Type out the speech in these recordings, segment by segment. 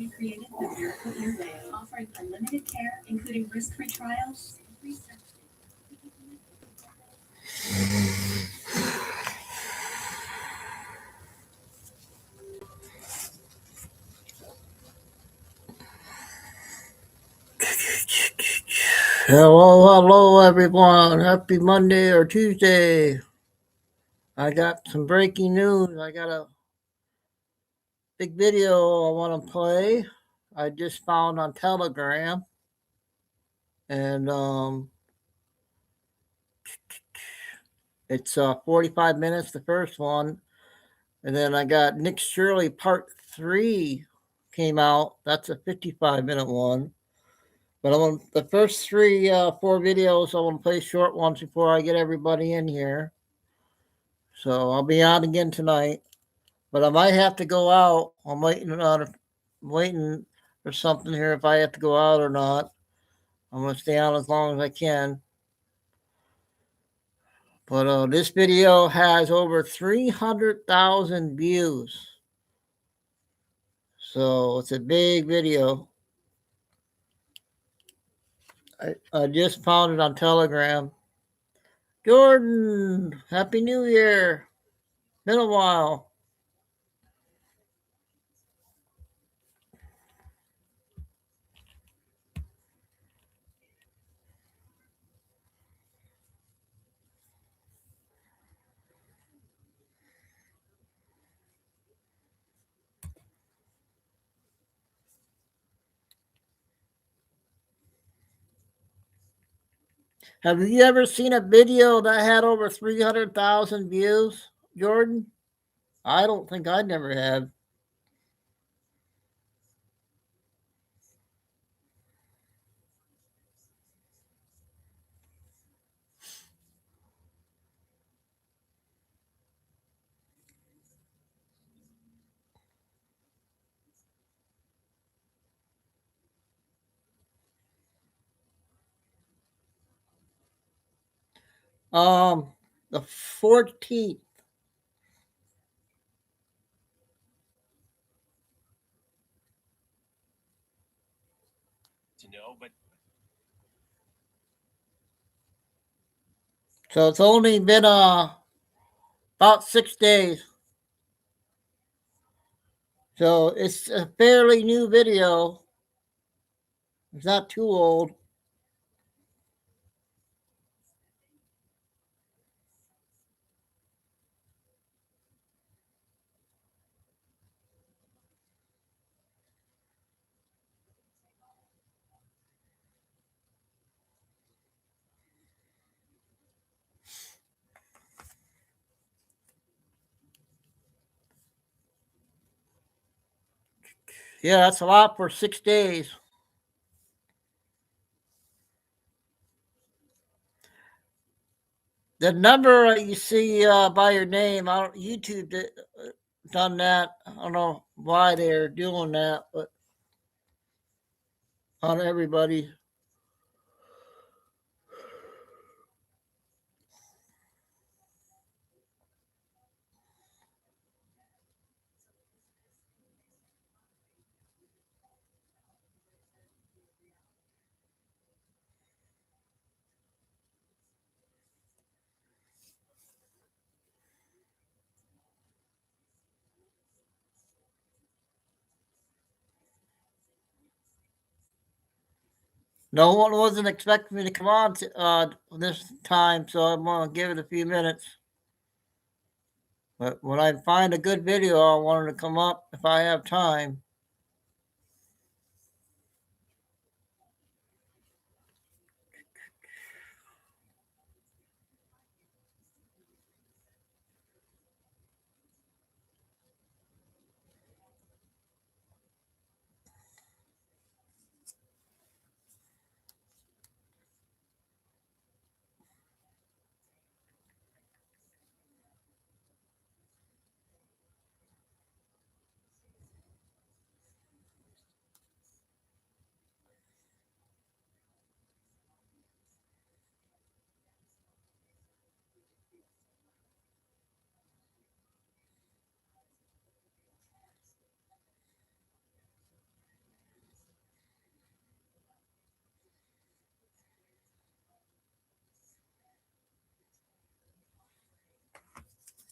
created the Miracle Ear Day, offering unlimited care, including risk-free trials, free service. Hello, everyone. Happy Monday or Tuesday. I got some breaking news. I got a big video I want to play. I just found on Telegram. And it's 45 minutes, the first one. And then I got Nick Shirley Part 3 came out. That's a 55-minute one. But I want the first four videos. I want to play short ones before I get everybody in here. So I'll be on again tonight. But I might have to go out. I'm waiting for something here if I have to go out or not. I'm gonna stay on as long as I can. But this video has over 300,000 views. So it's a big video. I just found it on Telegram. Jordan, Happy New Year. Been a while. Have you ever seen a video that had over 300,000 views, Jordan? I don't think I never have. The 14th. But so it's only been about 6 days. So it's a fairly new video. It's not too old. Yeah, that's a lot for 6 days. The number you see by your name, YouTube done that. I don't know why they're doing that, but on everybody. No one wasn't expecting me to come on this time, so I'm going to give it a few minutes. But when I find a good video, I want it to come up if I have time.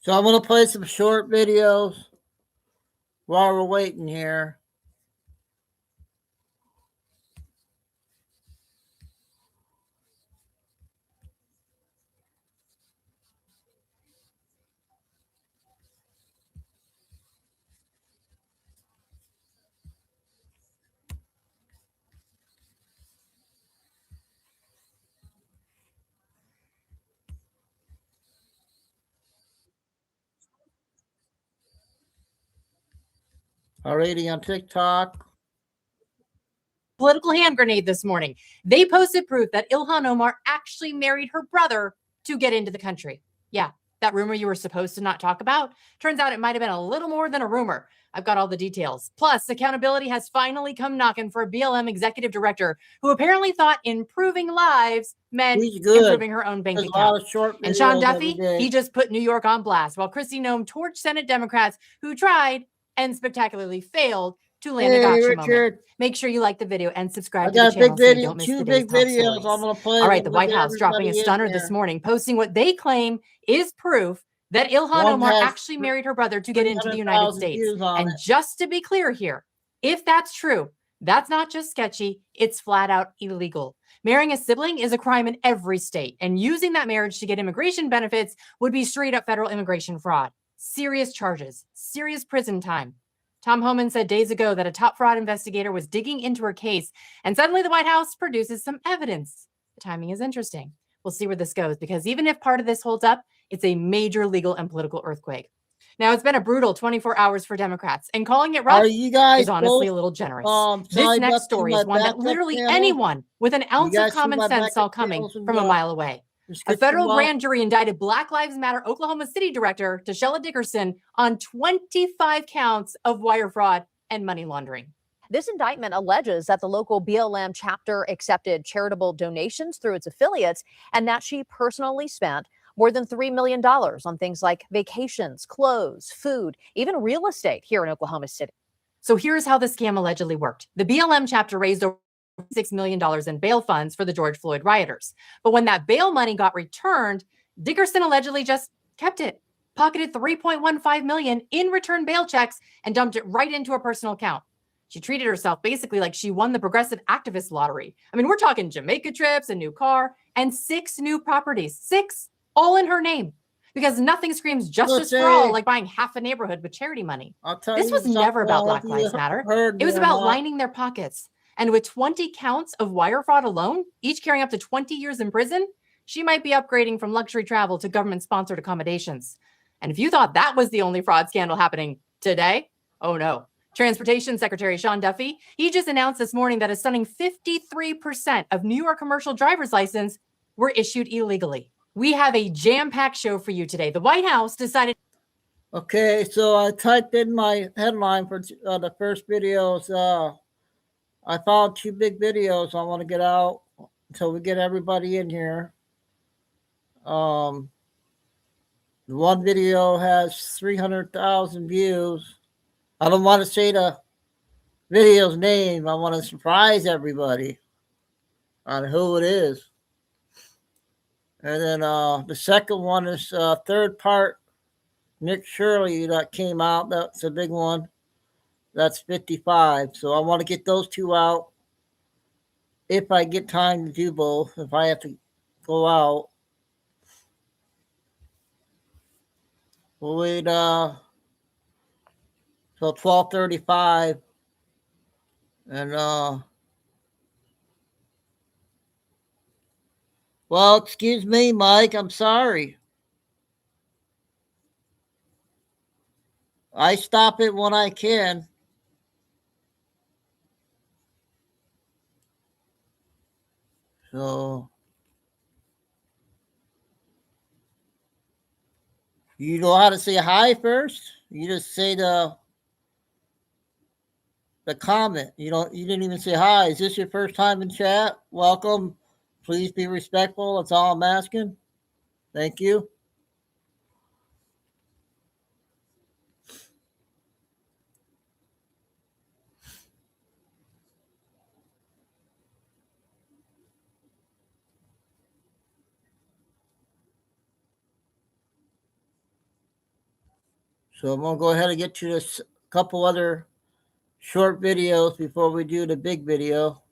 So I'm going to play some short videos while we're waiting here. Already on TikTok. Political hand grenade this morning. They posted proof that Ilhan Omar actually married her brother to get into the country. Yeah, that rumor you were supposed to not talk about. Turns out it might have been a little more than a rumor. I've got all the details. Plus, accountability has finally come knocking for a BLM executive director who apparently thought improving lives meant improving her own bank account. And Sean Duffy, he just put New York on blast, while Kristi Noem torched Senate Democrats who tried and spectacularly failed to land a gotcha moment. Make sure you like the video and subscribe to the channel so you don't miss the day's top stories. All right, the White House dropping a stunner this morning, posting what they claim is proof that Ilhan Omar actually married her brother to get into the United States. And just to be clear here, if that's true, that's not just sketchy, it's flat out illegal. Marrying a sibling is a crime in every state, and using that marriage to get immigration benefits would be straight up federal immigration fraud. Serious charges, serious prison time. Tom Homan said days ago that a top fraud investigator was digging into her case, and suddenly the White House produces some evidence. The timing is interesting. We'll see where this goes, because even if part of this holds up, it's a major legal and political earthquake. Now, it's been a brutal 24 hours for Democrats, and calling it rough is honestly a little generous. This next story is one that literally anyone with an ounce of common sense saw coming from a mile away. A federal grand jury indicted Black Lives Matter Oklahoma City director Tashella Dickerson on 25 counts of wire fraud and money laundering. This indictment alleges that the local BLM chapter accepted charitable donations through its affiliates and that she personally spent more than $3 million on things like vacations, clothes, food, even real estate here in Oklahoma City. So here's how the scam allegedly worked. The BLM chapter raised over $6 million in bail funds for the George Floyd rioters. But when that bail money got returned, Dickerson allegedly just kept it, pocketed $3.15 million in return bail checks and dumped it right into her personal account. She treated herself basically like she won the progressive activist lottery. I mean, we're talking Jamaica trips, a new car, and 6 new properties. 6, all in her name. Because nothing screams justice for all like buying half a neighborhood with charity money. This was never about Black Lives Matter. It was about lining their pockets. And with 20 counts of wire fraud alone, each carrying up to 20 years in prison, she might be upgrading from luxury travel to government-sponsored accommodations. And if you thought that was the only fraud scandal happening today, oh no. Transportation Secretary Sean Duffy, he just announced this morning that a stunning 53% of New York commercial driver's licenses were issued illegally. We have a jam-packed show for you today. The White House decided... Okay, so I typed in my headline for the first videos. I found 2 big videos I want to get out until we get everybody in here. The one video has 300,000 views. I don't want to say the video's name. I want to surprise everybody on who it is. And then the second one is third part, Nick Shirley, that came out. That's a big one. That's 55. So I want to get those 2 out. If I get time to do both, if I have to go out. We'll wait till 12:35. And well, excuse me, Mike, I'm sorry. I stop it when I can. So you know how to say hi first? You just say the comment. You didn't even say hi. Is this your first time in chat? Welcome. Please be respectful. That's all I'm asking. Thank you. So I'm gonna go ahead and get you this couple other short videos before we do the big video.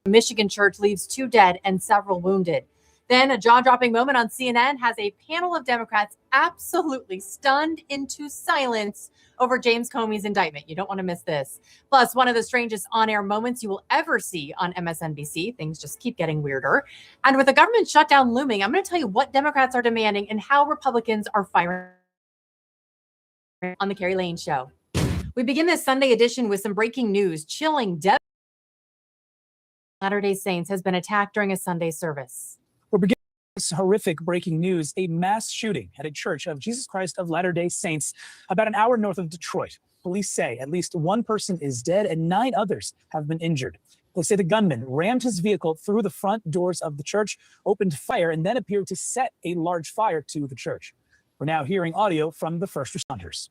Michigan church leaves 2 dead and several wounded. Then a jaw-dropping moment on CNN has a panel of Democrats absolutely stunned into silence over James Comey's indictment. You don't want to miss this. Plus, one of the strangest on-air moments you will ever see on MSNBC. Things just keep getting weirder. And with the government shutdown looming, I'm going to tell you what Democrats are demanding and how Republicans are firing on the Carrie Lane Show. We begin this Sunday edition with some breaking news. Chilling death. Latter-day Saints has been attacked during a Sunday service. We're beginning this horrific breaking news, a mass shooting at a Church of Jesus Christ of Latter-day Saints about an hour north of Detroit. Police say at least 1 person is dead and 9 others have been injured. They say the gunman rammed his vehicle through the front doors of the church, opened fire, and then appeared to set a large fire to the church. We're now hearing audio from the first responders.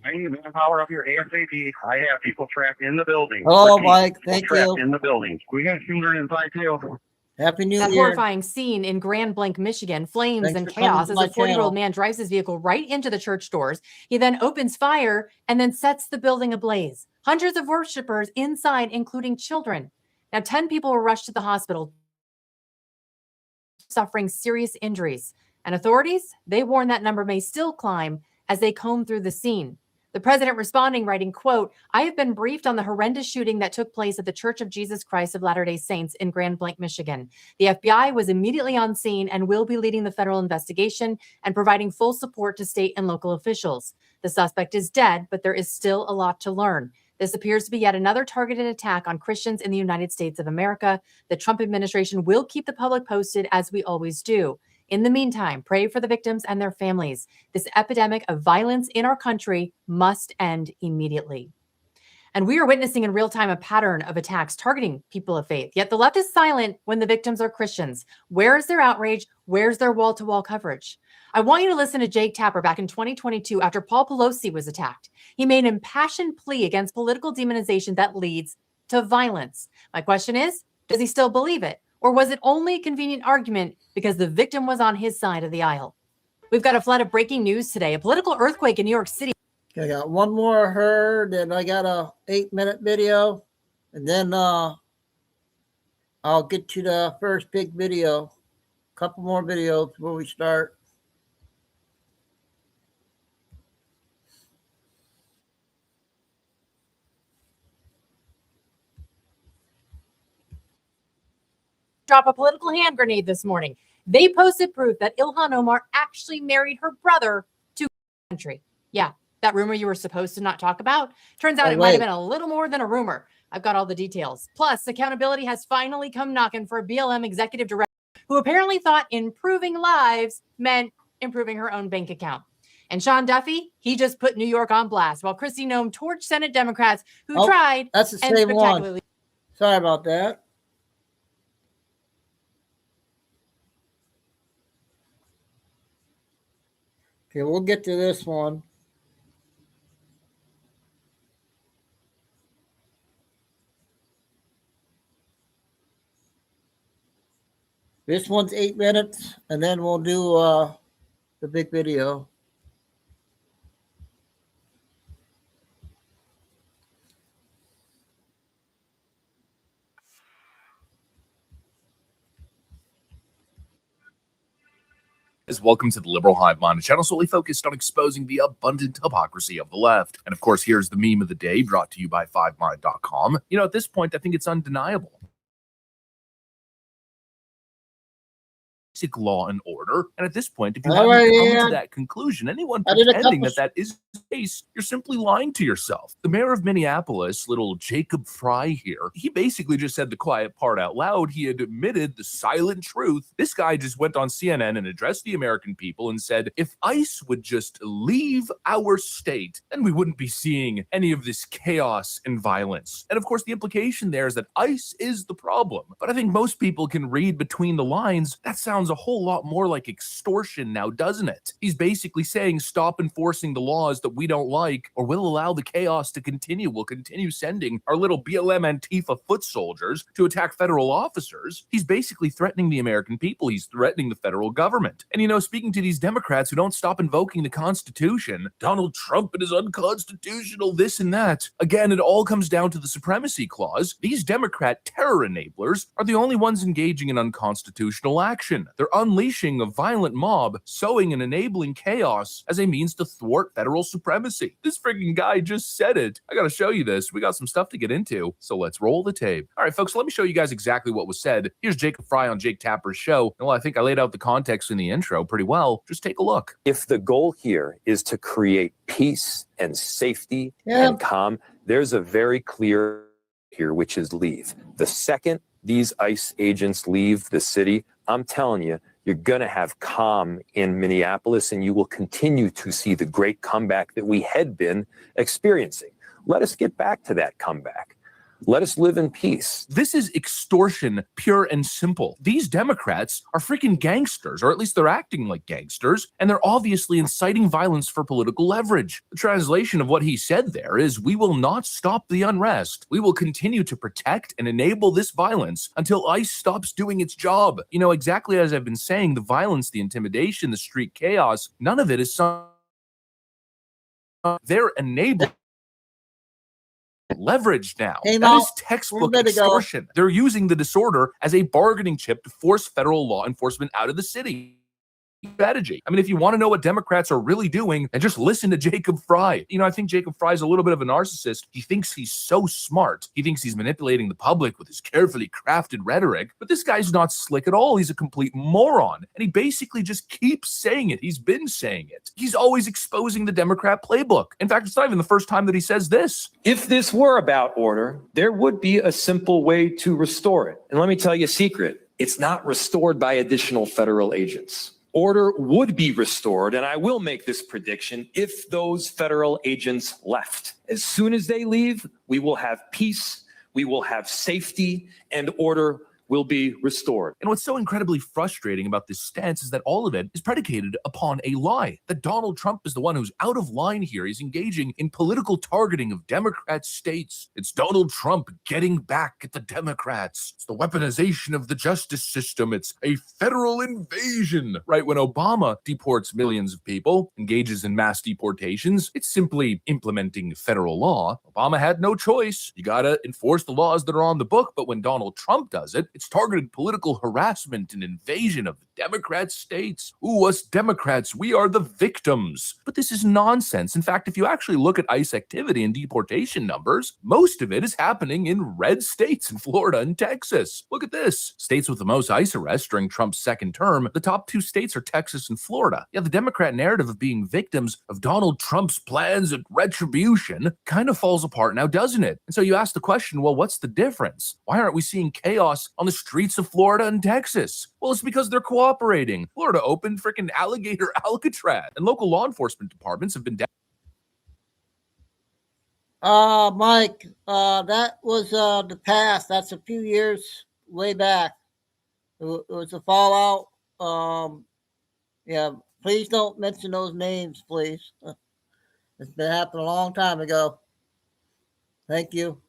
I need manpower up here ASAP. I have people trapped in the building. Hello, Repeat, Mike. people Thank trapped you. in the building. We got children inside too. Happy New That Year. horrifying scene in Grand Blanc, Michigan, flames Thanks and for coming chaos to as my a 40-year-old channel. man drives his vehicle right into the church doors. He then opens fire and then sets the building ablaze. Hundreds of worshipers inside, including children. Now, 10 people were rushed to the hospital, suffering serious injuries. And authorities, they warn that number may still climb as they comb through the scene. The president responding, writing, quote, "I have been briefed on the horrendous shooting that took place at the Church of Jesus Christ of Latter-day Saints in Grand Blanc, Michigan. The FBI was immediately on scene and will be leading the federal investigation and providing full support to state and local officials. The suspect is dead, but there is still a lot to learn. This appears to be yet another targeted attack on Christians in the United States of America. The Trump administration will keep the public posted, as we always do. In the meantime, pray for the victims and their families. This epidemic of violence in our country must end immediately." And we are witnessing in real time a pattern of attacks targeting people of faith. Yet the left is silent when the victims are Christians. Where is their outrage? Where's their wall-to-wall coverage? I want you to listen to Jake Tapper back in 2022 after Paul Pelosi was attacked. He made an impassioned plea against political demonization that leads to violence. My question is, does he still believe it? Or was it only a convenient argument because the victim was on his side of the aisle? We've got a flood of breaking news today. A political earthquake in New York City. I got one more heard, and I got a 8-minute video, and then I'll get you the first big video. Couple more videos before we start. Drop a political hand grenade this morning. They posted proof that Ilhan Omar actually married her brother to the country. Yeah, that rumor you were supposed to not talk about. Turns out Oh, it might have wait. been a little more than a rumor. I've got all the details. Plus, accountability has finally come knocking for a BLM executive director who apparently thought improving lives meant improving her own bank account. And Sean Duffy, he just put New York on blast while Kristi Noem torched Senate Democrats who Oh, tried That's the and same one. spectacularly. Sorry about that. Okay, we'll get to this one. This one's 8 minutes, and then we'll do the big video. Welcome to the Liberal Hive Mind, a channel solely focused on exposing the abundant hypocrisy of the left. And of course, here's the meme of the day brought to you by 5mind.com. You know, at this point, I think it's undeniable. Basic law and order. And at this point, if you All haven't right, come yeah. to that conclusion, anyone I did a pretending couple- that is the case, you're simply lying to yourself. The mayor of Minneapolis, little Jacob Fry here, he basically just said the quiet part out loud. He admitted the silent truth. This guy just went on CNN and addressed the American people and said, if ICE would just leave our state, then we wouldn't be seeing any of this chaos and violence. And of course, the implication there is that ICE is the problem. But I think most people can read between the lines. That sounds sounds a whole lot more like extortion now, doesn't it? He's basically saying stop enforcing the laws that we don't like, or we'll allow the chaos to continue. We'll continue sending our little BLM Antifa foot soldiers to attack federal officers. He's basically threatening the American people. He's threatening the federal government. And, you know, speaking to these Democrats who don't stop invoking the Constitution, Donald Trump is unconstitutional, this and that. Again, it all comes down to the supremacy clause. These Democrat terror enablers are the only ones engaging in unconstitutional action. They're unleashing a violent mob, sowing and enabling chaos as a means to thwart federal supremacy. This freaking guy just said it. I gotta show you this. We got some stuff to get into, so let's roll the tape. All right, folks, let me show you guys exactly what was said. Here's Jacob Fry on Jake Tapper's show. And well, I think I laid out the context in the intro pretty well. Just take a look. If the goal here is to create peace and safety Yeah. and calm, there's a very clear here, which is leave. The second these ICE agents leave the city, I'm telling you, you're going to have calm in Minneapolis, and you will continue to see the great comeback that we had been experiencing. Let us get back to that comeback. Let us live in peace. This is extortion, pure and simple. These Democrats are freaking gangsters, or at least they're acting like gangsters, and they're obviously inciting violence for political leverage. The translation of what he said there is, we will not stop the unrest. We will continue to protect and enable this violence until ICE stops doing its job. You know, exactly as I've been saying, the violence, the intimidation, the street chaos, none of it is they're enabling leverage now. Came That out is textbook a little bit ago. extortion. They're using the disorder as a bargaining chip to force federal law enforcement out of the city. Strategy. I mean, if you want to know what Democrats are really doing, and just listen to Jacob Fry. You know, I think Jacob Fry is a little bit of a narcissist. He thinks he's so smart. He thinks he's manipulating the public with his carefully crafted rhetoric, but this guy's not slick at all. He's a complete moron, and he basically just keeps saying it. He's been saying it. He's always exposing the Democrat playbook. In fact, it's not even the first time that he says this. If this were about order, there would be a simple way to restore it. And let me tell you a secret. It's not restored by additional federal agents. Order would be restored, and I will make this prediction, if those federal agents left. As soon as they leave, we will have peace, we will have safety, and order will be restored. And what's so incredibly frustrating about this stance is that all of it is predicated upon a lie. That Donald Trump is the one who's out of line here. He's engaging in political targeting of Democrat states. It's Donald Trump getting back at the Democrats. It's the weaponization of the justice system. It's a federal invasion. Right when Obama deports millions of people, engages in mass deportations, it's simply implementing federal law. Obama had no choice. You gotta enforce the laws that are on the book. But when Donald Trump does it, it's targeted political harassment and invasion of the Democrat states. Ooh, us Democrats, we are the victims. But this is nonsense. In fact, if you actually look at ICE activity and deportation numbers, most of it is happening in red states in Florida and Texas. Look at this. States with the most ICE arrests during Trump's second term, the top two states are Texas and Florida. Yeah, the Democrat narrative of being victims of Donald Trump's plans and retribution kind of falls apart now, doesn't it? And so you ask the question, well, what's the difference? Why aren't we seeing chaos on the streets of Florida and Texas? Well, it's because they're cooperating. Florida opened freaking alligator Alcatraz, and local law enforcement departments have been Mike, that was the past. That's a few years way back. It was a fallout. Yeah, please don't mention those names, please. It's been happening a long time ago. Thank you.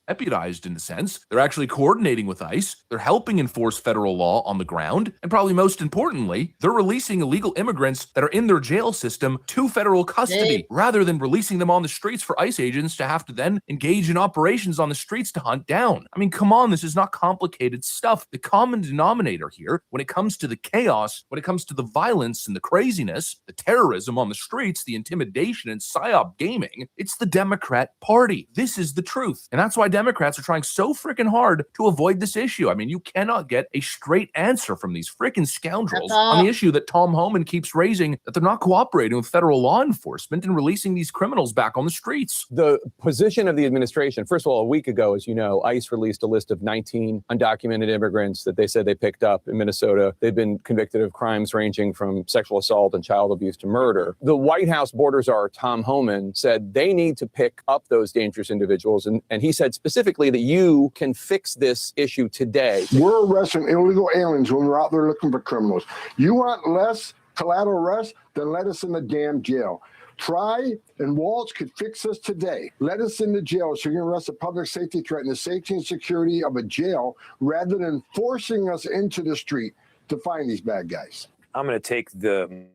deputized in a sense. They're actually coordinating with ICE. They're helping enforce federal law on the ground. And probably most importantly, they're releasing illegal immigrants that are in their jail system to federal custody rather than releasing them on the streets for ICE agents to have to then engage in operations on the streets to hunt down. I mean, come on, this is not complicated stuff. The common denominator here, when it comes to the chaos, when it comes to the violence and the craziness, the terrorism on the streets, the intimidation and psyop gaming, it's the Democrat Party. This is the truth. And that's why Democrats are trying so freaking hard to avoid this issue. I mean, you cannot get a straight answer from these freaking scoundrels on the issue that Tom Homan keeps raising, that they're not cooperating with federal law enforcement and releasing these criminals back on the streets. The position of the administration, first of all, a week ago, as you know, ICE released a list of 19 undocumented immigrants that they said they picked up in Minnesota. They've been convicted of crimes ranging from sexual assault and child abuse to murder. The White House border czar, Tom Homan, said they need to pick up those dangerous individuals. And he said specifically that you can fix this issue today. We're arresting illegal aliens when we're out there looking for criminals. You want less collateral arrest? Then let us in the damn jail. Try and Waltz could fix this today. Let us in the jail so you can arrest a public safety threat and the safety and security of a jail rather than forcing us into the street to find these bad guys. I'm going to take the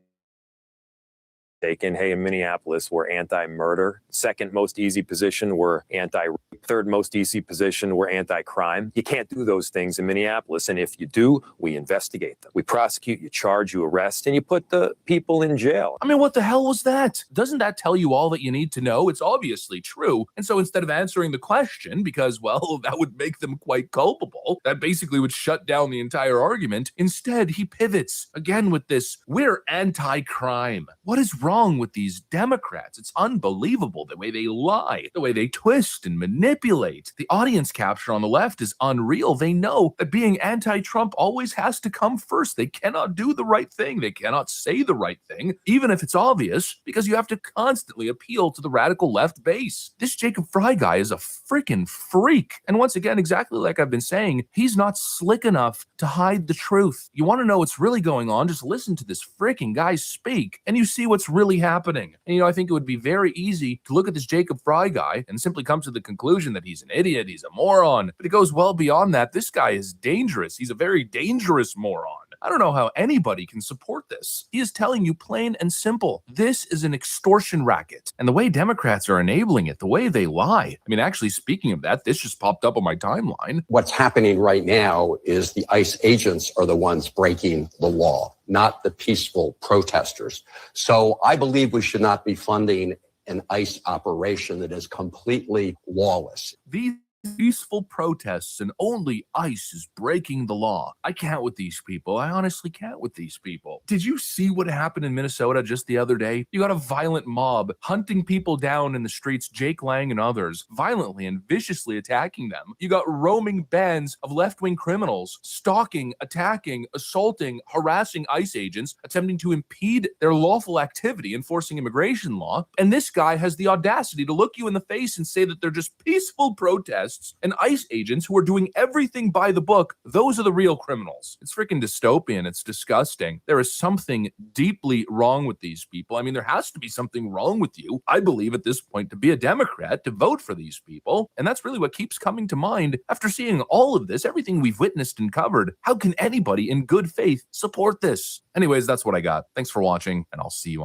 taken. Hey, in Minneapolis, we're anti-murder. Second most easy position, we're anti-rape. Third most easy position, we're anti-crime. You can't do those things in Minneapolis. And if you do, we investigate them. We prosecute, you charge, you arrest, and you put the people in jail. I mean, what the hell was that? Doesn't that tell you all that you need to know? It's obviously true. And so instead of answering the question, because, well, that would make them quite culpable, that basically would shut down the entire argument, instead he pivots again with this, we're anti-crime. What is wrong with these Democrats? It's unbelievable the way they lie, the way they twist and manipulate. The audience capture on the left is unreal. They know that being anti-Trump always has to come first. They cannot do the right thing. They cannot say the right thing, even if it's obvious, because you have to constantly appeal to the radical left base. This Jacob Fry guy is a freaking freak. And once again, exactly like I've been saying, he's not slick enough to hide the truth. You want to know what's really going on? Just listen to this freaking guy speak, and you see what's really happening. And I think it would be very easy to look at this Jacob Fry guy and simply come to the conclusion that he's an idiot, he's a moron. But it goes well beyond that. This guy is dangerous. He's a very dangerous moron. I don't know how anybody can support this. He is telling you plain and simple, this is an extortion racket. And the way Democrats are enabling it, the way they lie. I mean, actually, speaking of that, this just popped up on my timeline. What's happening right now is the ICE agents are the ones breaking the law, not the peaceful protesters. So I believe we should not be funding an ICE operation that is completely lawless. These peaceful protests and only ICE is breaking the law. I can't with these people. I honestly can't with these people. Did you see what happened in Minnesota just the other day? You got a violent mob hunting people down in the streets, Jake Lang and others, violently and viciously attacking them. You got roaming bands of left-wing criminals stalking, attacking, assaulting, harassing ICE agents, attempting to impede their lawful activity, enforcing immigration law. And this guy has the audacity to look you in the face and say that they're just peaceful protests. And ICE agents who are doing everything by the book, those are the real criminals. It's freaking dystopian. It's disgusting. There is something deeply wrong with these people. I mean, there has to be something wrong with you, I believe, at this point, to be a Democrat, to vote for these people. And that's really what keeps coming to mind after seeing all of this, everything we've witnessed and covered. How can anybody in good faith support this? Anyways, that's what I got. Thanks for watching, and I'll see you.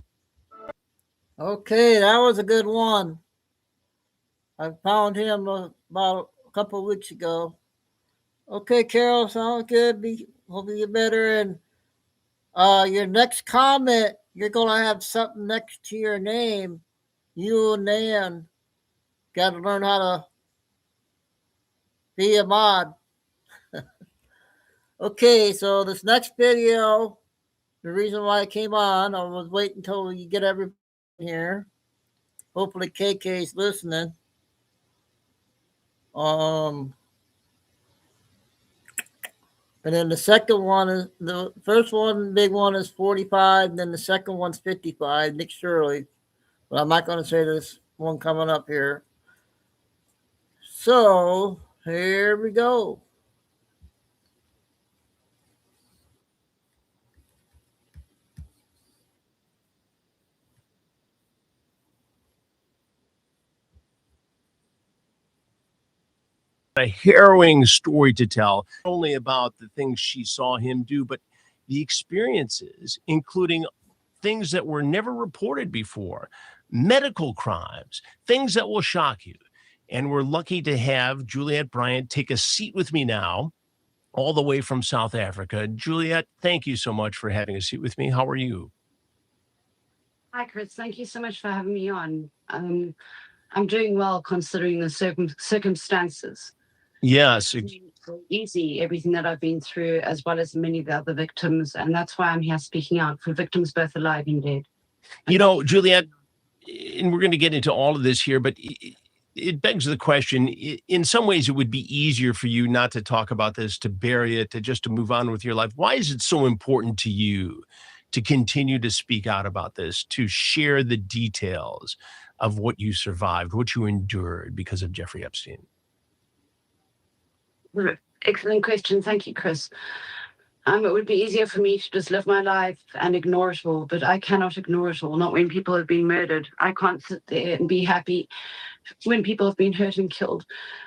Okay, that was a good one. I found him about a couple of weeks ago. Okay, Carol, sounds good. Hopefully you're better. And your next comment, you're going to have something next to your name. You and Nan got to learn how to be a mod. Okay, so this next video, the reason why I came on, I was waiting until you get everybody here. Hopefully KK's listening. And then the second one is, the first one, big one is 45, and then the second one's 55, Nick Shirley. But I'm not going to say this one coming up here. So here we go. A harrowing story to tell, not only about the things she saw him do, but the experiences, including things that were never reported before, medical crimes, things that will shock you. And we're lucky to have Juliette Bryant take a seat with me now, all the way from South Africa. Juliette, thank you so much for having a seat with me. How are you? Hi, Chris. Thank you so much for having me on. I'm doing well considering the circumstances. Yes. It hasn't been so easy, everything that I've been through, as well as many of the other victims. And that's why I'm here speaking out for victims both alive and dead. You know, Juliet, and we're going to get into all of this here, but it begs the question, in some ways, it would be easier for you not to talk about this, to bury it, to just to move on with your life. Why is it so important to you to continue to speak out about this, to share the details of what you survived, what you endured because of Jeffrey Epstein? Excellent question. Thank you, Chris. It would be easier for me to just live my life and ignore it all, but I cannot ignore it all, not when people have been murdered. I can't sit there and be happy when people have been hurt and killed.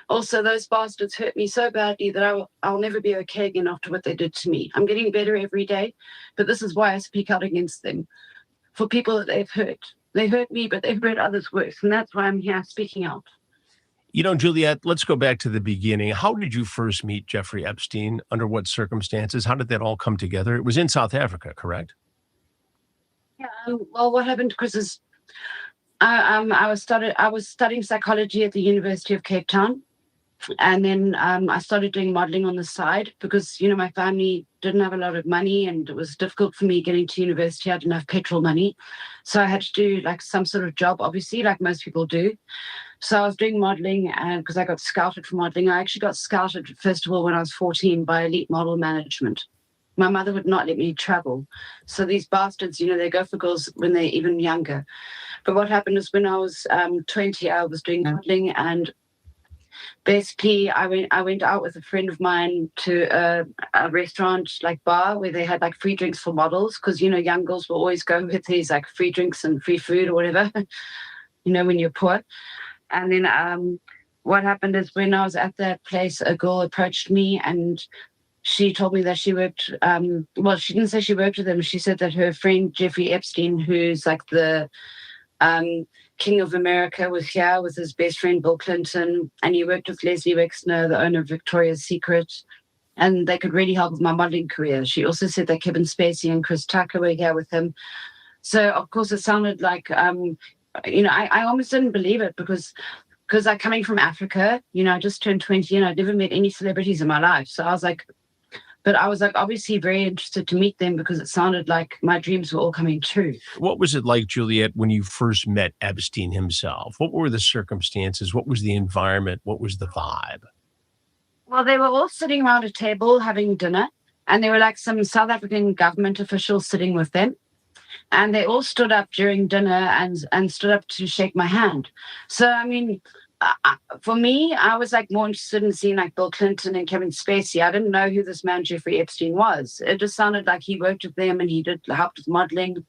Also, those bastards hurt me so badly that I'll never be okay again after what they did to me. I'm getting better every day, but this is why I speak out against them. For people that they've hurt. They hurt me, but they've hurt others worse, and that's why I'm here speaking out. You know, Juliet, let's go back to the beginning. How did you first meet Jeffrey Epstein? Under what circumstances? How did that all come together? It was in South Africa, correct? Yeah. Well, what happened, Chris, is I was studying psychology at the University of Cape Town, and then I started doing modeling on the side because, you know, my family didn't have a lot of money, and it was difficult for me getting to university. I didn't have petrol money, so I had to do like some sort of job, obviously, like most people do. So I was doing modeling, and because I got scouted for modeling. I actually got scouted, first of all, when I was 14 by Elite Model Management. My mother would not let me travel. So these bastards, you know, they go for girls when they're even younger. But what happened is when I was 20, I was doing modeling, and basically I went out with a friend of mine to a restaurant, like bar, where they had like free drinks for models, because, you know, young girls will always go with these like free drinks and free food or whatever, you know, when you're poor. And then what happened is when I was at that place, a girl approached me and she told me that she worked, well, she didn't say she worked with him. She said that her friend, Jeffrey Epstein, who's like the King of America, was here with his best friend, Bill Clinton, and he worked with Leslie Wexner, the owner of Victoria's Secret, and they could really help with my modeling career. She also said that Kevin Spacey and Chris Tucker were here with him. So, of course, it sounded like, you know, I almost didn't believe it because I'm coming from Africa, you know, I just turned 20 and I'd never met any celebrities in my life. So I was like, obviously very interested to meet them because it sounded like my dreams were all coming true. What was it like, Juliet, when you first met Epstein himself? What were the circumstances? What was the environment? What was the vibe? Well, they were all sitting around a table having dinner, and there were like some South African government officials sitting with them. And they all stood up during dinner and stood up to shake my hand. So, I mean, for me, I was like more interested in seeing like Bill Clinton and Kevin Spacey. I didn't know who this man Jeffrey Epstein was. It just sounded like he worked with them and he did help with modeling.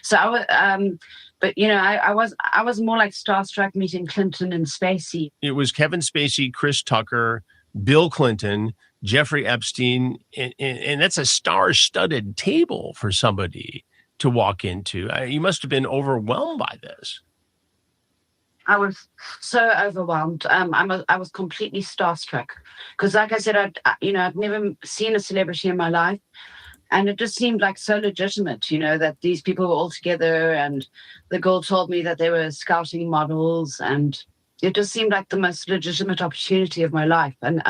So I was, but you know, I was more like starstruck meeting Clinton and Spacey. It was Kevin Spacey, Chris Tucker, Bill Clinton, Jeffrey Epstein, and that's a star-studded table for somebody to walk into. You must have been overwhelmed by this. I was so overwhelmed. I was completely starstruck because, like I said, I'd never seen a celebrity in my life, and it just seemed like so legitimate, you know, that these people were all together. And the girl told me that they were scouting models, and it just seemed like the most legitimate opportunity of my life. And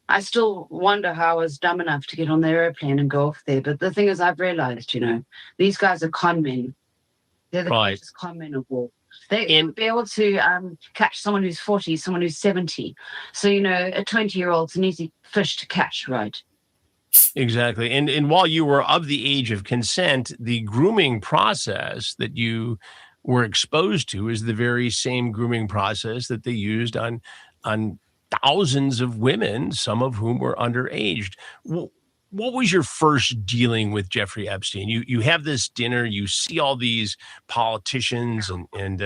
I still wonder how I was dumb enough to get on the airplane and go off there. But the thing is, I've realized, you know, these guys are con men. They're the greatest con men of all. They would be able to catch someone who's 40, someone who's 70. So, you know, a 20-year-old's an easy fish to catch, right? Exactly. And while you were of the age of consent, the grooming process that you were exposed to is the very same grooming process that they used on thousands of women, some of whom were underaged. What was your first dealing with Jeffrey Epstein? You have this dinner, you see all these politicians and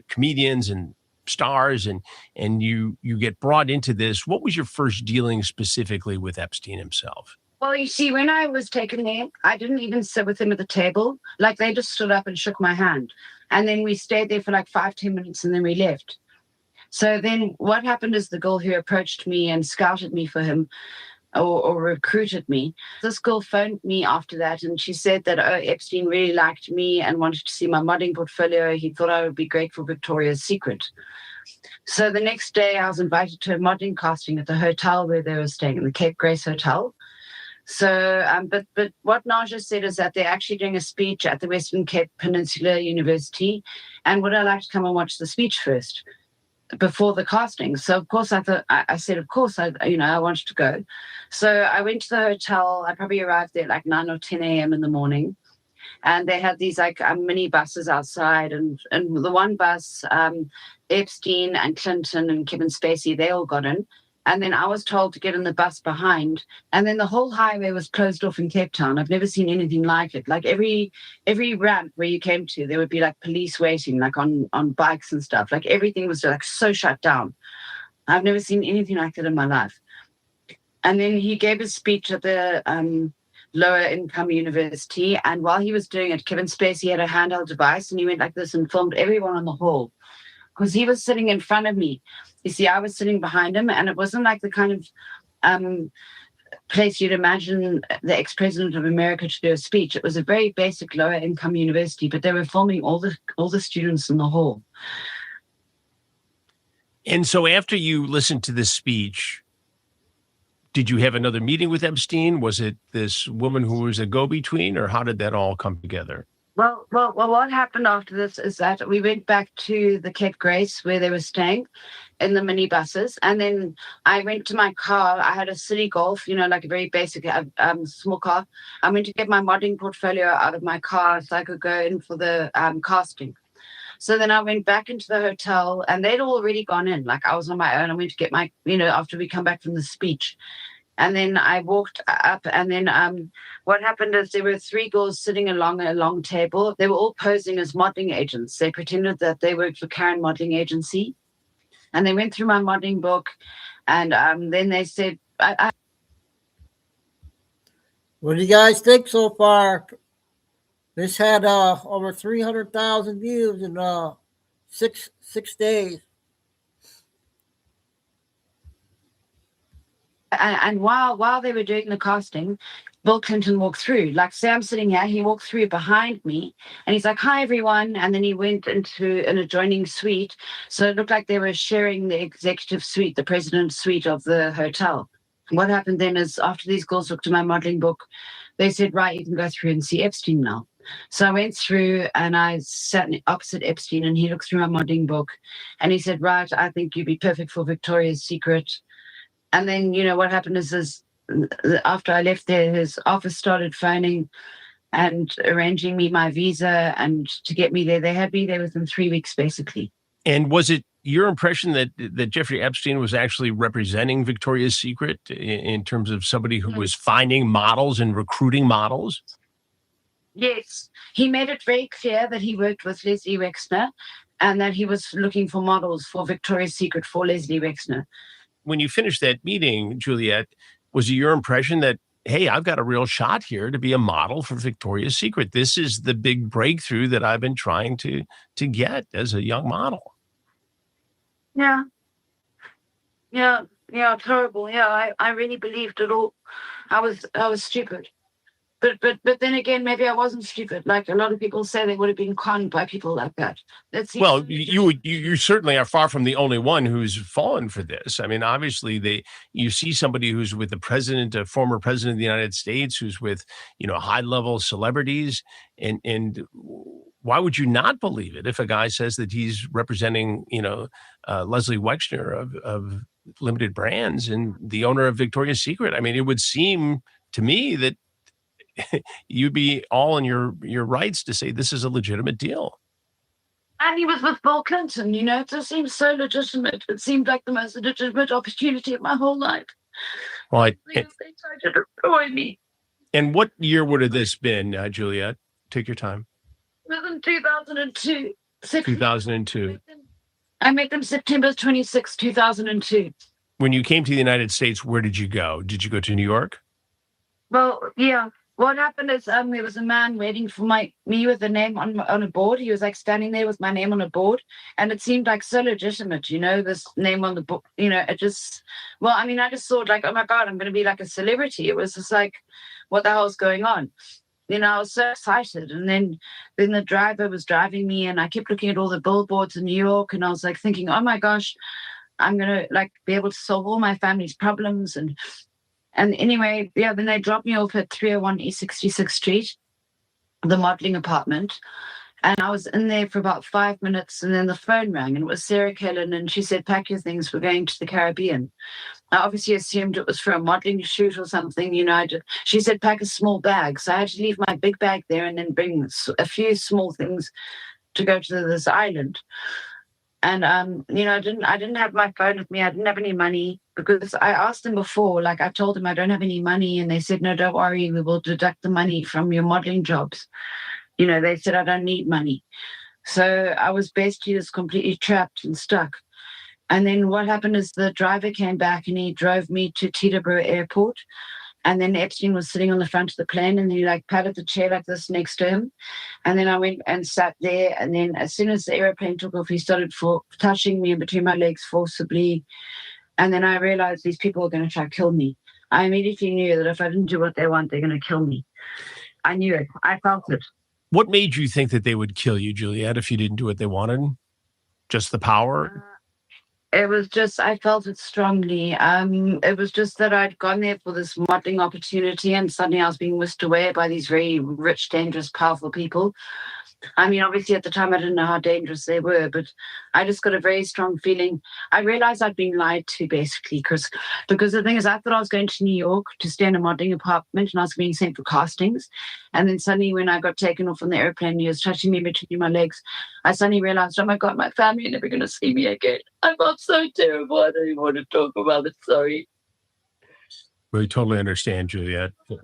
comedians and stars, and you get brought into this. What was your first dealing specifically with Epstein himself? Well, you see, when I was taken there, I didn't even sit with him at the table. Like, they just stood up and shook my hand. And then we stayed there for like 5-10 minutes, and then we left. So then what happened is the girl who approached me and scouted me for him, or recruited me. This girl phoned me after that, and she said that Epstein really liked me and wanted to see my modeling portfolio. He thought I would be great for Victoria's Secret. So the next day I was invited to a modeling casting at the hotel where they were staying, in the Cape Grace Hotel. So, but what Naja said is that they're actually doing a speech at the Western Cape Peninsula University, and would I like to come and watch the speech first before the casting? So of course I thought, I said, of course, I wanted to go. So I went to the hotel. I probably arrived there like 9 or 10 a.m. in the morning, and they had these like mini buses outside, and the one bus, Epstein and Clinton and Kevin Spacey, they all got in. And then I was told to get in the bus behind. And then the whole highway was closed off in Cape Town. I've never seen anything like it. Like every ramp where you came to, there would be like police waiting, like on bikes and stuff. Like everything was like so shut down. I've never seen anything like that in my life. And then he gave a speech at the lower income university. And while he was doing it, Kevin Spacey had a handheld device, and he went like this and filmed everyone in the hall, because he was sitting in front of me. You see, I was sitting behind him, and it wasn't like the kind of place you'd imagine the ex-president of America to do a speech. It was a very basic lower income university, but they were filming all the students in the hall. And so after you listened to this speech, did you have another meeting with Epstein? Was it this woman who was a go-between, or how did that all come together? Well, what happened after this is that we went back to the Cape Grace where they were staying in the minibuses. And then I went to my car. I had a City Golf, like a very basic small car. I went to get my modeling portfolio out of my car so I could go in for the casting. So then I went back into the hotel, and they'd already gone in. Like I was on my own. I went to get my, after we come back from the speech. And then I walked up, and then what happened is there were 3 girls sitting along a long table. They were all posing as modeling agents. They pretended that they worked for Karen Modeling Agency. And they went through my modeling book, and then they said, What do you guys think so far? This had over 300,000 views in 6 days. And while they were doing the casting, Bill Clinton walked through. Like, say I'm sitting here, he walked through behind me, and he's like, "Hi, everyone." And then he went into an adjoining suite. So it looked like they were sharing the executive suite, the president's suite of the hotel. What happened then is, after these girls looked at my modeling book, they said, "Right, you can go through and see Epstein now." So I went through, and I sat opposite Epstein, and he looked through my modeling book, and he said, "Right, I think you'd be perfect for Victoria's Secret." And then, what happened is after I left there, his office started phoning and arranging me my visa and to get me there. They had me there within 3 weeks, basically. And was it your impression that Jeffrey Epstein was actually representing Victoria's Secret in terms of somebody who was finding models and recruiting models? Yes. He made it very clear that he worked with Leslie Wexner and that he was looking for models for Victoria's Secret for Leslie Wexner. When you finished that meeting, Juliet, was it your impression that, hey, I've got a real shot here to be a model for Victoria's Secret? This is the big breakthrough that I've been trying to get as a young model. Yeah. It's horrible. Yeah, I really believed it all. I was stupid. But then again, maybe I wasn't stupid. Like a lot of people say, they would have been conned by people like that. Well, you certainly are far from the only one who's fallen for this. I mean, obviously, you see somebody who's with the president, a former president of the United States, who's with high level celebrities, and why would you not believe it if a guy says that he's representing Leslie Wexner of Limited Brands and the owner of Victoria's Secret? I mean, it would seem to me that you'd be all in your rights to say this is a legitimate deal. And he was with Bill Clinton, it just seems so legitimate. It seemed like the most legitimate opportunity of my whole life. Well, they tried to destroy me. And what year would have this been, Juliet? Take your time. It was in 2002. 2002. I met them September 26, 2002. When you came to the United States, where did you go? Did you go to New York? Well, yeah. What happened is there was a man waiting for me with a name on a board. He was like standing there with my name on a board, and it seemed like so legitimate, you know, this name on the board. You know, it just, well, I mean, I just thought like, oh my God, I'm going to be like a celebrity. It was just like, what the hell's going on? You know, I was so excited. And then the driver was driving me, and I kept looking at all the billboards in New York, and I was like thinking, oh my gosh, I'm going to like be able to solve all my family's problems. And anyway, yeah, then they dropped me off at 301 East 66th Street, the modeling apartment. And I was in there for about 5 minutes, and then the phone rang, and it was Sarah Kellen, and she said, pack your things, we're going to the Caribbean. I obviously assumed it was for a modeling shoot or something, you know. She said, pack a small bag. So I had to leave my big bag there and then bring a few small things to go to this island. And you know, I didn't have my phone with me. I didn't have any money, because I asked them before, like I told them I don't have any money, and they said, no, don't worry, we will deduct the money from your modeling jobs. You know, they said I don't need money. So I was basically just completely trapped and stuck. And then what happened is the driver came back and he drove me to Teterboro Airport. And then Epstein was sitting on the front of the plane, and he like patted the chair like this next to him. And then I went and sat there. And then as soon as the airplane took off, he started touching me in between my legs forcibly. And then I realized these people were going to try to kill me. I immediately knew that if I didn't do what they want, they're going to kill me. I knew it. I felt it. What made you think that they would kill you, Juliet, if you didn't do what they wanted? Just the power? It was just, I felt it strongly. It was just that I'd gone there for this modeling opportunity, and suddenly I was being whisked away by these very rich, dangerous, powerful people. I mean, obviously at the time I didn't know how dangerous they were, but I just got a very strong feeling. I realized I'd been lied to, basically, because the thing is, I thought I was going to New York to stay in a modeling apartment, and I was being sent for castings. And then suddenly when I got taken off on the airplane, he was touching me between my legs. I suddenly realized, oh my God, my family are never going to see me again. I felt so terrible. I don't even want to talk about it. Sorry. We totally understand, Juliet. They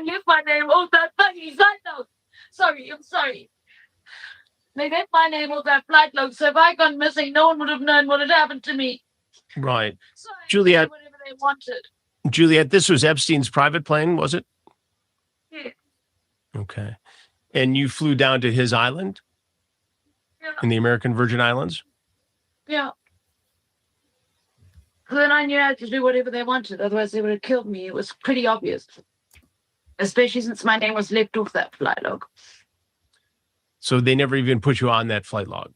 left my name on that fucking flight log. Sorry, I'm sorry. They left my name on that flight log, so if I gone missing, no one would have known what had happened to me. Right. So I Juliet. whatever they wanted. Juliet, this was Epstein's private plane, was it? Yeah. Okay. And you flew down to his island? Yeah. In the American Virgin Islands? Yeah. So then I knew I had to do whatever they wanted, otherwise they would have killed me. It was pretty obvious. Especially since my name was left off that flight log. So they never even put you on that flight log?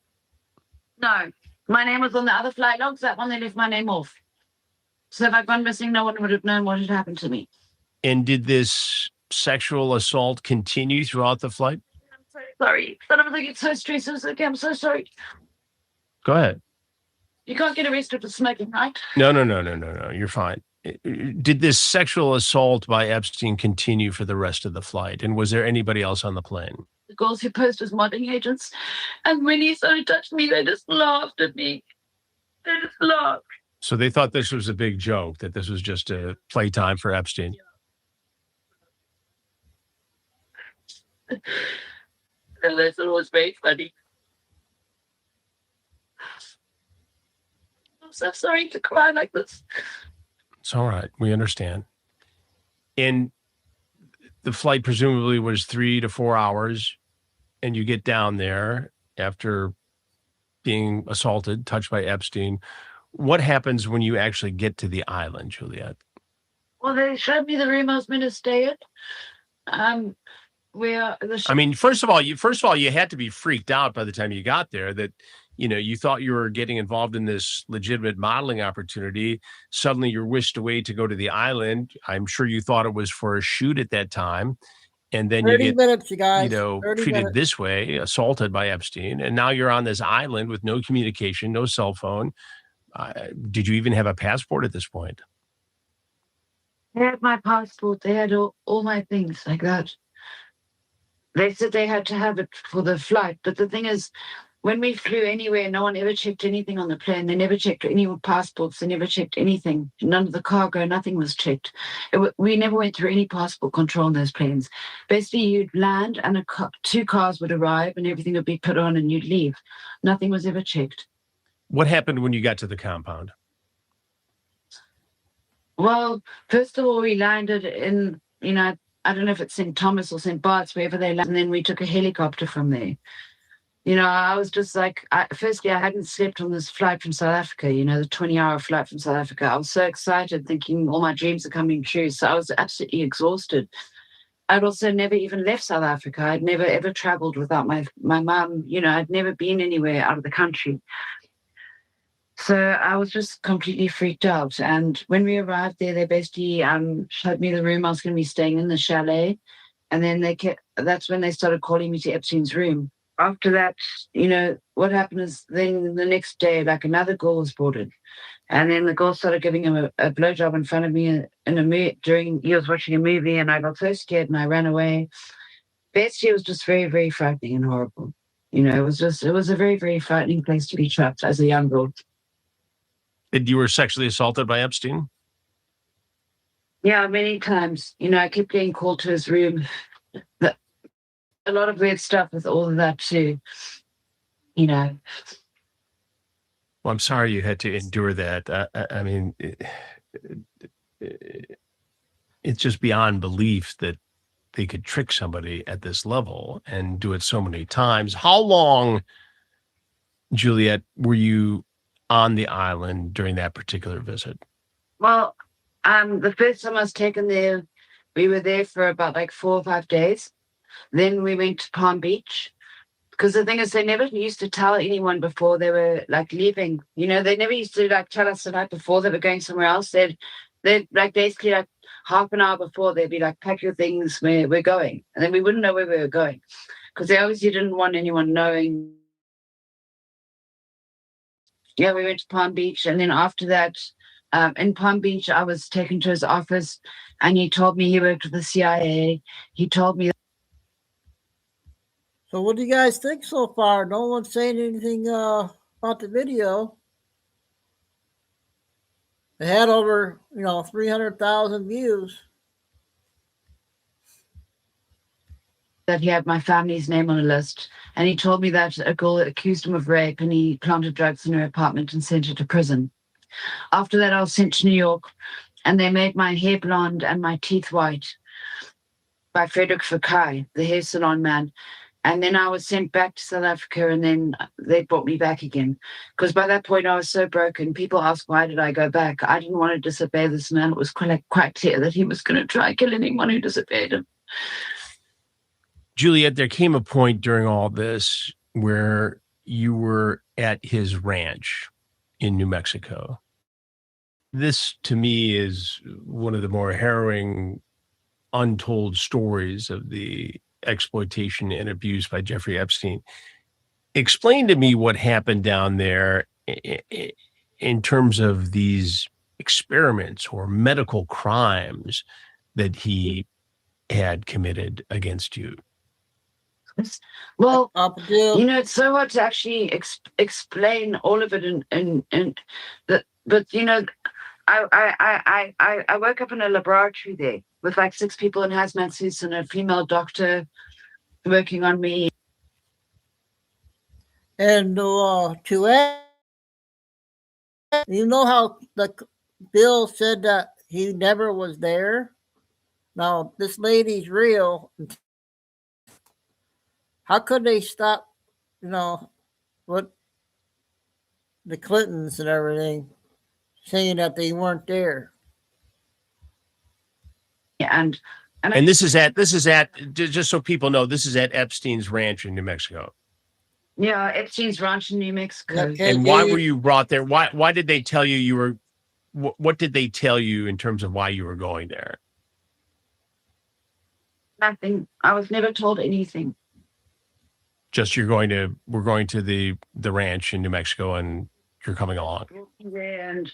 No. My name was on the other flight logs. That one they left my name off. So if I'd gone missing, no one would have known what had happened to me. And did this sexual assault continue throughout the flight? I'm so sorry. Sometimes I get so stressed. I'm so sorry. Go ahead. You can't get arrested for smoking, right? No. You're fine. Did this sexual assault by Epstein continue for the rest of the flight? And was there anybody else on the plane? The girls who posed as modeling agents. And when he started touching me, they just laughed at me. They just laughed. So they thought this was a big joke, that this was just a playtime for Epstein. And they thought it was very funny. I'm so sorry to cry like this. It's all right. We understand. And the flight presumably was 3 to 4 hours, and you get down there after being assaulted, touched by Epstein. What happens when you actually get to the island, Juliet? Well, they showed me the room I was meant to stay at. Where the I mean, first of all, you had to be freaked out by the time you got there that, you know, you thought you were getting involved in this legitimate modeling opportunity. Suddenly you're whisked away to go to the island. I'm sure you thought it was for a shoot at that time. And then you get, minutes, you guys. treated minutes. this way, assaulted by Epstein. And now you're on this island with no communication, no cell phone. Did you even have a passport at this point? They had my passport. They had all my things like that. They said they had to have it for the flight. But the thing is, when we flew anywhere, no one ever checked anything on the plane. They never checked any passports. They never checked anything. None of the cargo, nothing was checked. We never went through any passport control on those planes. Basically, you'd land and 2 cars would arrive and everything would be put on and you'd leave. Nothing was ever checked. What happened when you got to the compound? Well, first of all, we landed in, I don't know if it's St. Thomas or St. Bart's, wherever they landed, and then we took a helicopter from there. You know, I was just like, firstly, I hadn't slept on this flight from South Africa, you know, the 20-hour flight from South Africa. I was so excited, thinking all my dreams are coming true. So I was absolutely exhausted. I'd also never even left South Africa. I'd never, ever traveled without my mum. You know, I'd never been anywhere out of the country. So I was just completely freaked out. And when we arrived there, they basically showed me the room I was going to be staying in, the chalet. And then that's when they started calling me to Epstein's room. After that, you know, what happened is then the next day, like another girl was boarded. And then the girl started giving him a blowjob in front of me during he was watching a movie, and I got so scared and I ran away. Basically, it was just very, very frightening and horrible. You know, it was a very, very frightening place to be trapped as a young girl. And you were sexually assaulted by Epstein? Yeah, many times. You know, I kept getting called to his room. A lot of weird stuff with all of that too. You know. Well, I'm sorry you had to endure that. I mean, it's just beyond belief that they could trick somebody at this level and do it so many times. How long, Juliet, were you on the island during that particular visit? Well, the first time I was taken there, we were there for about like 4 or 5 days. Then we went to Palm Beach. Because the thing is, they never used to tell anyone before they were like leaving. You know, they never used to like tell us the night before they were going somewhere else. They'd like basically like half an hour before they'd be like, pack your things, we're going. And then we wouldn't know where we were going. Because they obviously didn't want anyone knowing. Yeah, we went to Palm Beach. And then after that, in Palm Beach, I was taken to his office and he told me he worked with the CIA. He told me. So what do you guys think so far? No one's saying anything about the video. It had over, 300,000 views. That he had my family's name on a list. And he told me that a girl accused him of rape and he planted drugs in her apartment and sent her to prison. After that, I was sent to New York and they made my hair blonde and my teeth white by Frederick Fakai, the hair salon man. And then I was sent back to South Africa and then they brought me back again. Because by that point I was so broken. People asked, why did I go back? I didn't want to disobey this man. It was quite clear that he was going to try kill anyone who disobeyed him. Juliet, there came a point during all this where you were at his ranch in New Mexico. This, to me, is one of the more harrowing, untold stories of the exploitation and abuse by Jeffrey Epstein. Explain to me what happened down there in terms of these experiments or medical crimes that he had committed against you. Well, it's so hard to actually explain all of it, but I woke up in a laboratory there with like 6 people in hazmat suits and a female doctor working on me. And to add, you know how Bill said that he never was there? Now, this lady's real. How could they stop, what the Clintons and everything, saying that they weren't there? Yeah, and this is at just so people know, this is at Epstein's ranch in New Mexico. Yeah, Epstein's ranch in New Mexico. And why were you brought there? Why did they tell you were? What did they tell you in terms of why you were going there? Nothing. I was never told anything. Just we're going to the ranch in New Mexico and you're coming along. And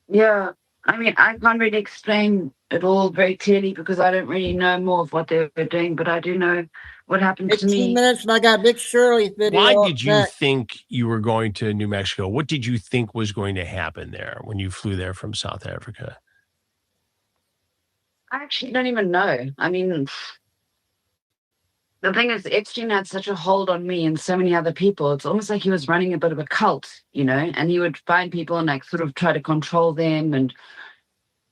yeah, I mean, I can't really explain it all very clearly because I don't really know more of what they were doing, but I do know what happened to me. 15 minutes and I got Nick Shirley's video. Why did you think you were going to New Mexico? What did you think was going to happen there when you flew there from South Africa? I actually don't even know. I mean, the thing is, Epstein had such a hold on me and so many other people. It's almost like he was running a bit of a cult, and he would find people and like sort of try to control them. And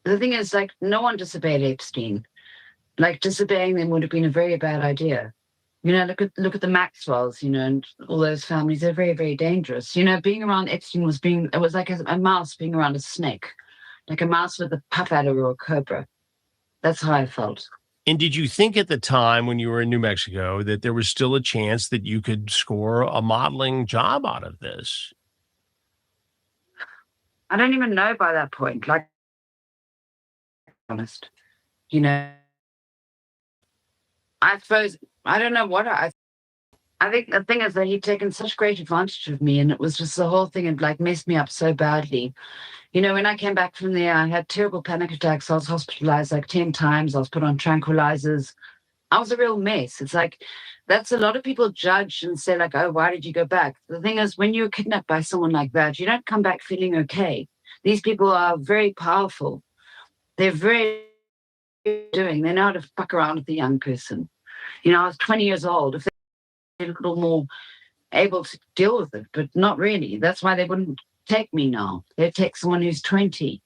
the thing is, like, no one disobeyed Epstein. Like disobeying them would have been a very bad idea. You know, look at the Maxwells, you know, and all those families. They're very, very dangerous. You know, being around Epstein it was like a mouse being around a snake, like a mouse with a puff adder or a cobra. That's how I felt. And did you think at the time when you were in New Mexico that there was still a chance that you could score a modeling job out of this? I don't even know by that point. Like, honest, you know, I suppose I don't know what I think the thing is that he'd taken such great advantage of me, and it was just the whole thing had like messed me up so badly. You know, when I came back from there, I had terrible panic attacks. I was hospitalized like 10 times. I was put on tranquilizers. I was a real mess. It's like, that's a lot of people judge and say like, oh, why did you go back? The thing is, when you're kidnapped by someone like that, you don't come back feeling okay. These people are very powerful. They're very doing. They know how to fuck around with a young person. You know, I was 20 years old. If they're a little more able to deal with it, but not really. That's why they wouldn't take me now. They'd take someone who's 20.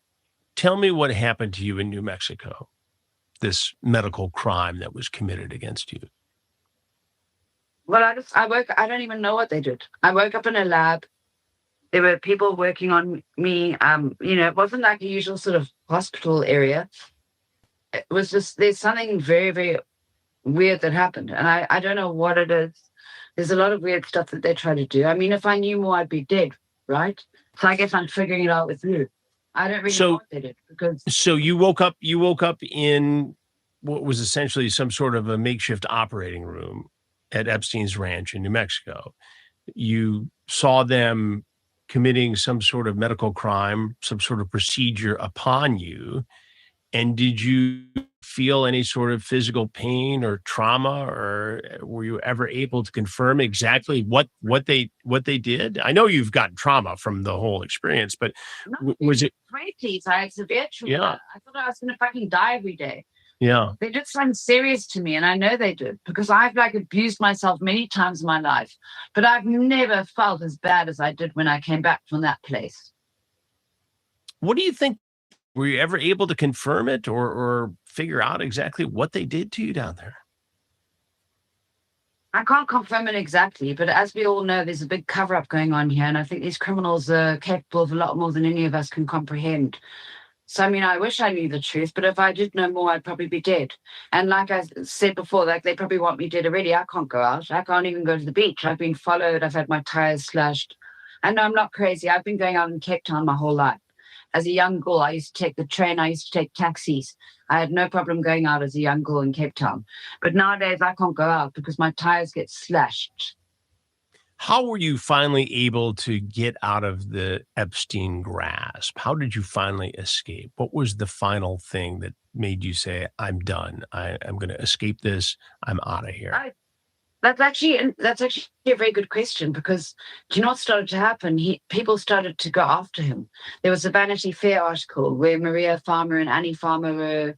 Tell me what happened to you in New Mexico, this medical crime that was committed against you. Well, I don't even know what they did. I woke up in a lab. There were people working on me. You know, it wasn't like a usual sort of hospital area. It was just, there's something very, very weird that happened. And I don't know what it is. There's a lot of weird stuff that they try to do. I mean, if I knew more, I'd be dead, right? So I guess I'm figuring it out with you. I don't really know what they did because. So you woke up in what was essentially some sort of a makeshift operating room at Epstein's ranch in New Mexico. You saw them committing some sort of medical crime, some sort of procedure upon you. And did you feel any sort of physical pain or trauma, or were you ever able to confirm exactly what they did? I know you've gotten trauma from the whole experience, but was it? 20s, I had severe trauma. Yeah. I thought I was going to fucking die every day. Yeah. They did something serious to me, and I know they did because I've like abused myself many times in my life, but I've never felt as bad as I did when I came back from that place. What do you think? Were you ever able to confirm it or figure out exactly what they did to you down there? I can't confirm it exactly, but as we all know, there's a big cover-up going on here, and I think these criminals are capable of a lot more than any of us can comprehend. So, I mean, I wish I knew the truth, but if I did know more, I'd probably be dead. And like I said before, like they probably want me dead already. I can't go out. I can't even go to the beach. I've been followed. I've had my tires slashed. And no, I'm not crazy. I've been going out in Cape Town my whole life. As a young girl, I used to take the train. I used to take taxis. I had no problem going out as a young girl in Cape Town. But nowadays, I can't go out because my tires get slashed. How were you finally able to get out of the Epstein grasp? How did you finally escape? What was the final thing that made you say, I'm done. I'm going to escape this. I'm out of here. That's actually a very good question because do you know what started to happen? People started to go after him. There was a Vanity Fair article where Maria Farmer and Annie Farmer were,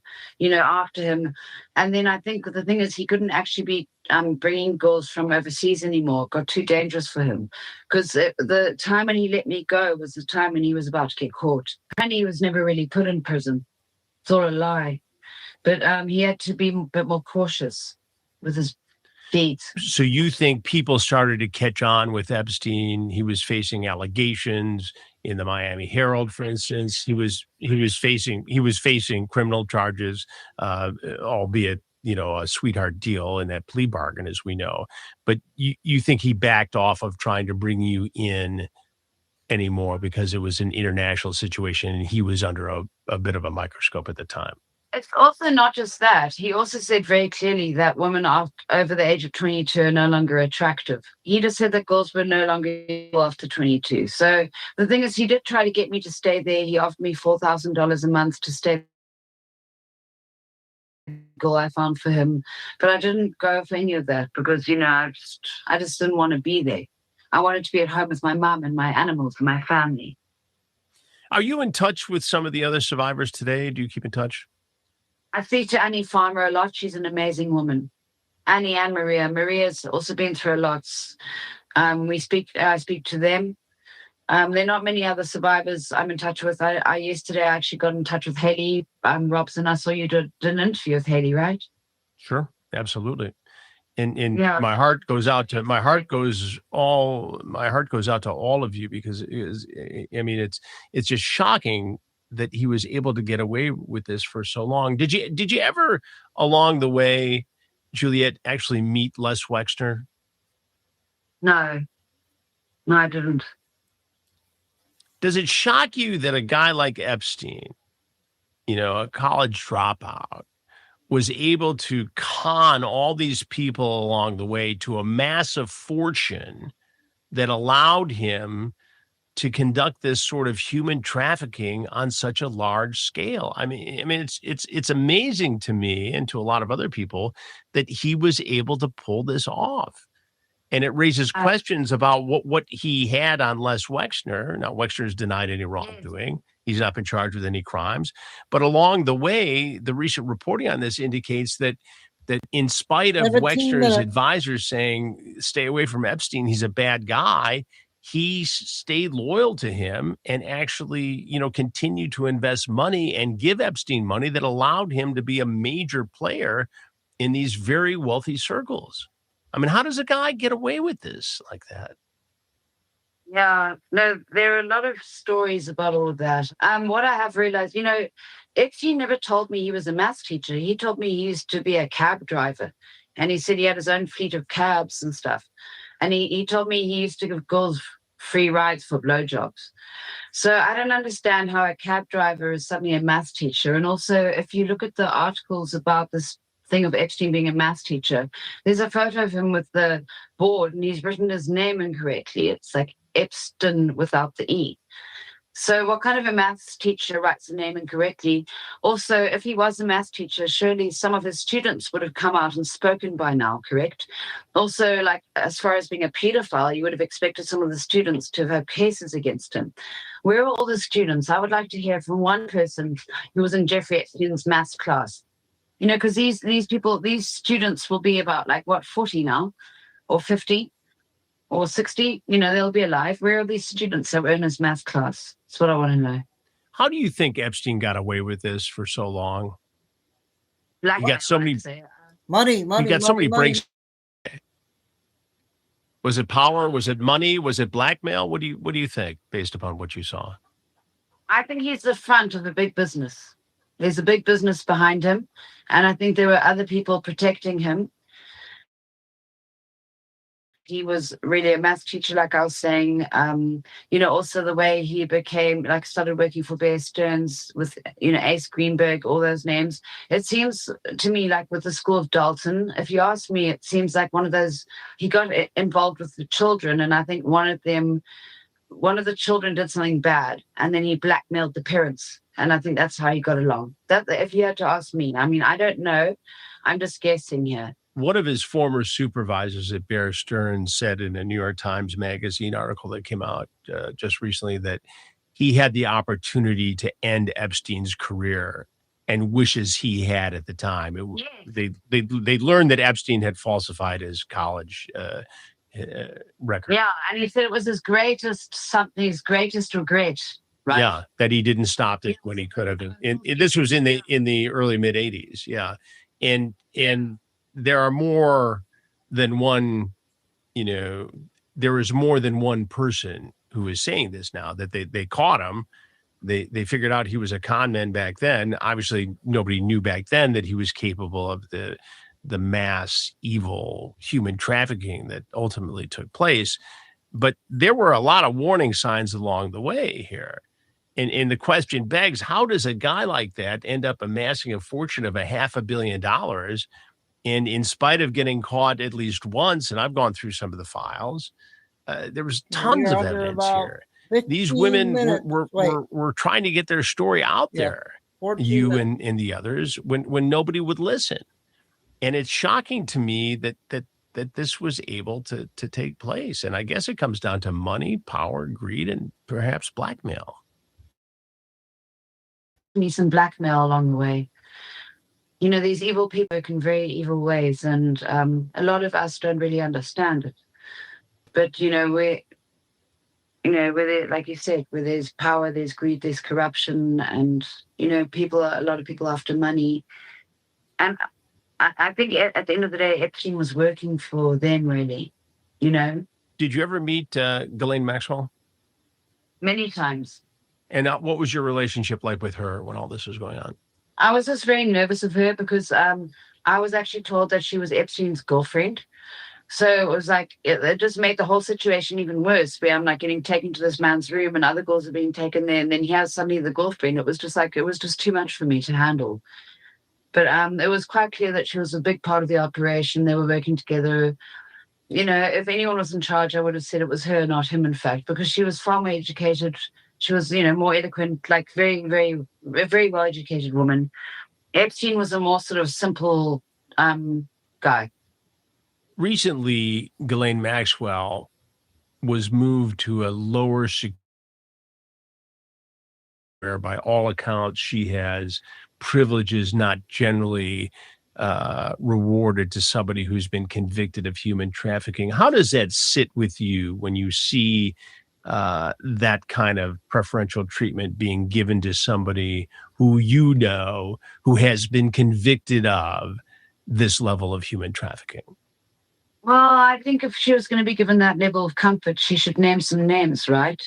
after him. And then I think the thing is he couldn't actually be bringing girls from overseas anymore. It got too dangerous for him because the time when he let me go was the time when he was about to get caught. And he was never really put in prison. It's all a lie. But he had to be a bit more cautious with his deeds. So you think people started to catch on with Epstein? He was facing allegations in the Miami Herald, for instance. He was facing criminal charges, albeit a sweetheart deal in that plea bargain, as we know. But you think he backed off of trying to bring you in anymore because it was an international situation and he was under a bit of a microscope at the time? It's also not just that. He also said very clearly that women over the age of 22 are no longer attractive. He just said that girls were no longer after 22. So the thing is, he did try to get me to stay there. He offered me $4,000 a month to stay. Girl I found for him, but I didn't go for any of that because I just didn't want to be there. I wanted to be at home with my mom and my animals and my family. Are you in touch with some of the other survivors today? Do you keep in touch? I speak to Annie Farmer a lot. She's an amazing woman. Annie and Maria. Maria's also been through a lot. I speak to them. There are not many other survivors I'm in touch with. Yesterday I actually got in touch with Haley Robson. I saw you did an interview with Haley, right? Sure, absolutely. And Yeah. my heart goes out to all of you, because I mean, it's just shocking that he was able to get away with this for so long. Did you ever along the way, Juliet, actually meet Les Wexner? No, I didn't. Does it shock you that a guy like Epstein, a college dropout, was able to con all these people along the way to a massive fortune that allowed him to conduct this sort of human trafficking on such a large scale? I mean, it's amazing to me and to a lot of other people that he was able to pull this off. And it raises questions about what he had on Les Wexner. Now, Wexner's denied any wrongdoing. He's not been charged with any crimes. But along the way, the recent reporting on this indicates that in spite of 17 Wexner's minutes. advisors saying, stay away from Epstein, he's a bad guy, he stayed loyal to him and actually, continued to invest money and give Epstein money that allowed him to be a major player in these very wealthy circles. I mean, how does a guy get away with this like that? Yeah, no, there are a lot of stories about all of that. What I have realized, Epstein never told me he was a maths teacher. He told me he used to be a cab driver. And he said he had his own fleet of cabs and stuff. And he told me he used to give girls free rides for blowjobs. So I don't understand how a cab driver is suddenly a maths teacher. And also, if you look at the articles about this thing of Epstein being a maths teacher, there's a photo of him with the board and he's written his name incorrectly. It's like Epstein without the E. So what kind of a maths teacher writes the name incorrectly? Also, if he was a maths teacher, surely some of his students would have come out and spoken by now, correct? Also, like as far as being a pedophile, you would have expected some of the students to have had cases against him. Where are all the students? I would like to hear from one person who was in Jeffrey Epstein's maths class. Because these students will be about 40 now, or 50, or 60. They'll be alive. Where are these students that were in his math class? That's what I want to know. How do you think Epstein got away with this for so long? He got so many Money. He got so many breaks. Was it power? Was it money? Was it blackmail? What do you think, based upon what you saw? I think he's the front of a big business. There's a big business behind him, and I think there were other people protecting him. He was really a math teacher, like I was saying. Also the way he became, started working for Bear Stearns with, Ace Greenberg, all those names. It seems to me like with the School of Dalton, if you ask me, it seems like one of those, he got involved with the children, and I think one of the children did something bad, and then he blackmailed the parents. And I think that's how he got along. That, if you had to ask me, I don't know. I'm just guessing here. One of his former supervisors at Bear Stearns said in a New York Times Magazine article that came out just recently that he had the opportunity to end Epstein's career and wishes he had at the time. They learned that Epstein had falsified his college record. Yeah, and he said it was his greatest regret. Right. Yeah, that he didn't stop it when he could have. And this was in the early mid 80s. Yeah, and there are more than one. There is more than one person who is saying this now, that they caught him. They figured out he was a con man back then. Obviously, nobody knew back then that he was capable of the mass evil human trafficking that ultimately took place. But there were a lot of warning signs along the way here. And the question begs, how does a guy like that end up amassing a fortune of $500 million? And in spite of getting caught at least once, and I've gone through some of the files, there was tons of evidence here. These women were trying to get their story out there, you and the others, when nobody would listen. And it's shocking to me that this was able to take place. And I guess it comes down to money, power, greed, and perhaps blackmail. Me some blackmail along the way. These evil people work in very evil ways, and a lot of us don't really understand it. But where there, like you said, where there's power, there's greed, there's corruption, and a lot of people after money. And I think at the end of the day, Epstein was working for them, really. You know, Did you ever meet Ghislaine Maxwell? many times. And what was your relationship like with her when all this was going on? I was just very nervous of her because I was actually told that she was Epstein's girlfriend. So it was like, it just made the whole situation even worse, where I'm like getting taken to this man's room and other girls are being taken there. And then he has suddenly the girlfriend. It was just too much for me to handle. But it was quite clear that she was a big part of the operation. They were working together. You know, if anyone was in charge, I would have said it was her, not him, in fact, because she was far more educated. She was, you know, more eloquent, like a very well educated woman. Epstein was a more sort of simple guy. Recently, Ghislaine Maxwell was moved to a lower security, where by all accounts she has privileges not generally rewarded to somebody who's been convicted of human trafficking. How does that sit with you when you see that kind of preferential treatment being given to somebody who you know who has been convicted of this level of human trafficking? Well, I think if she was going to be given that level of comfort, she should name some names, right?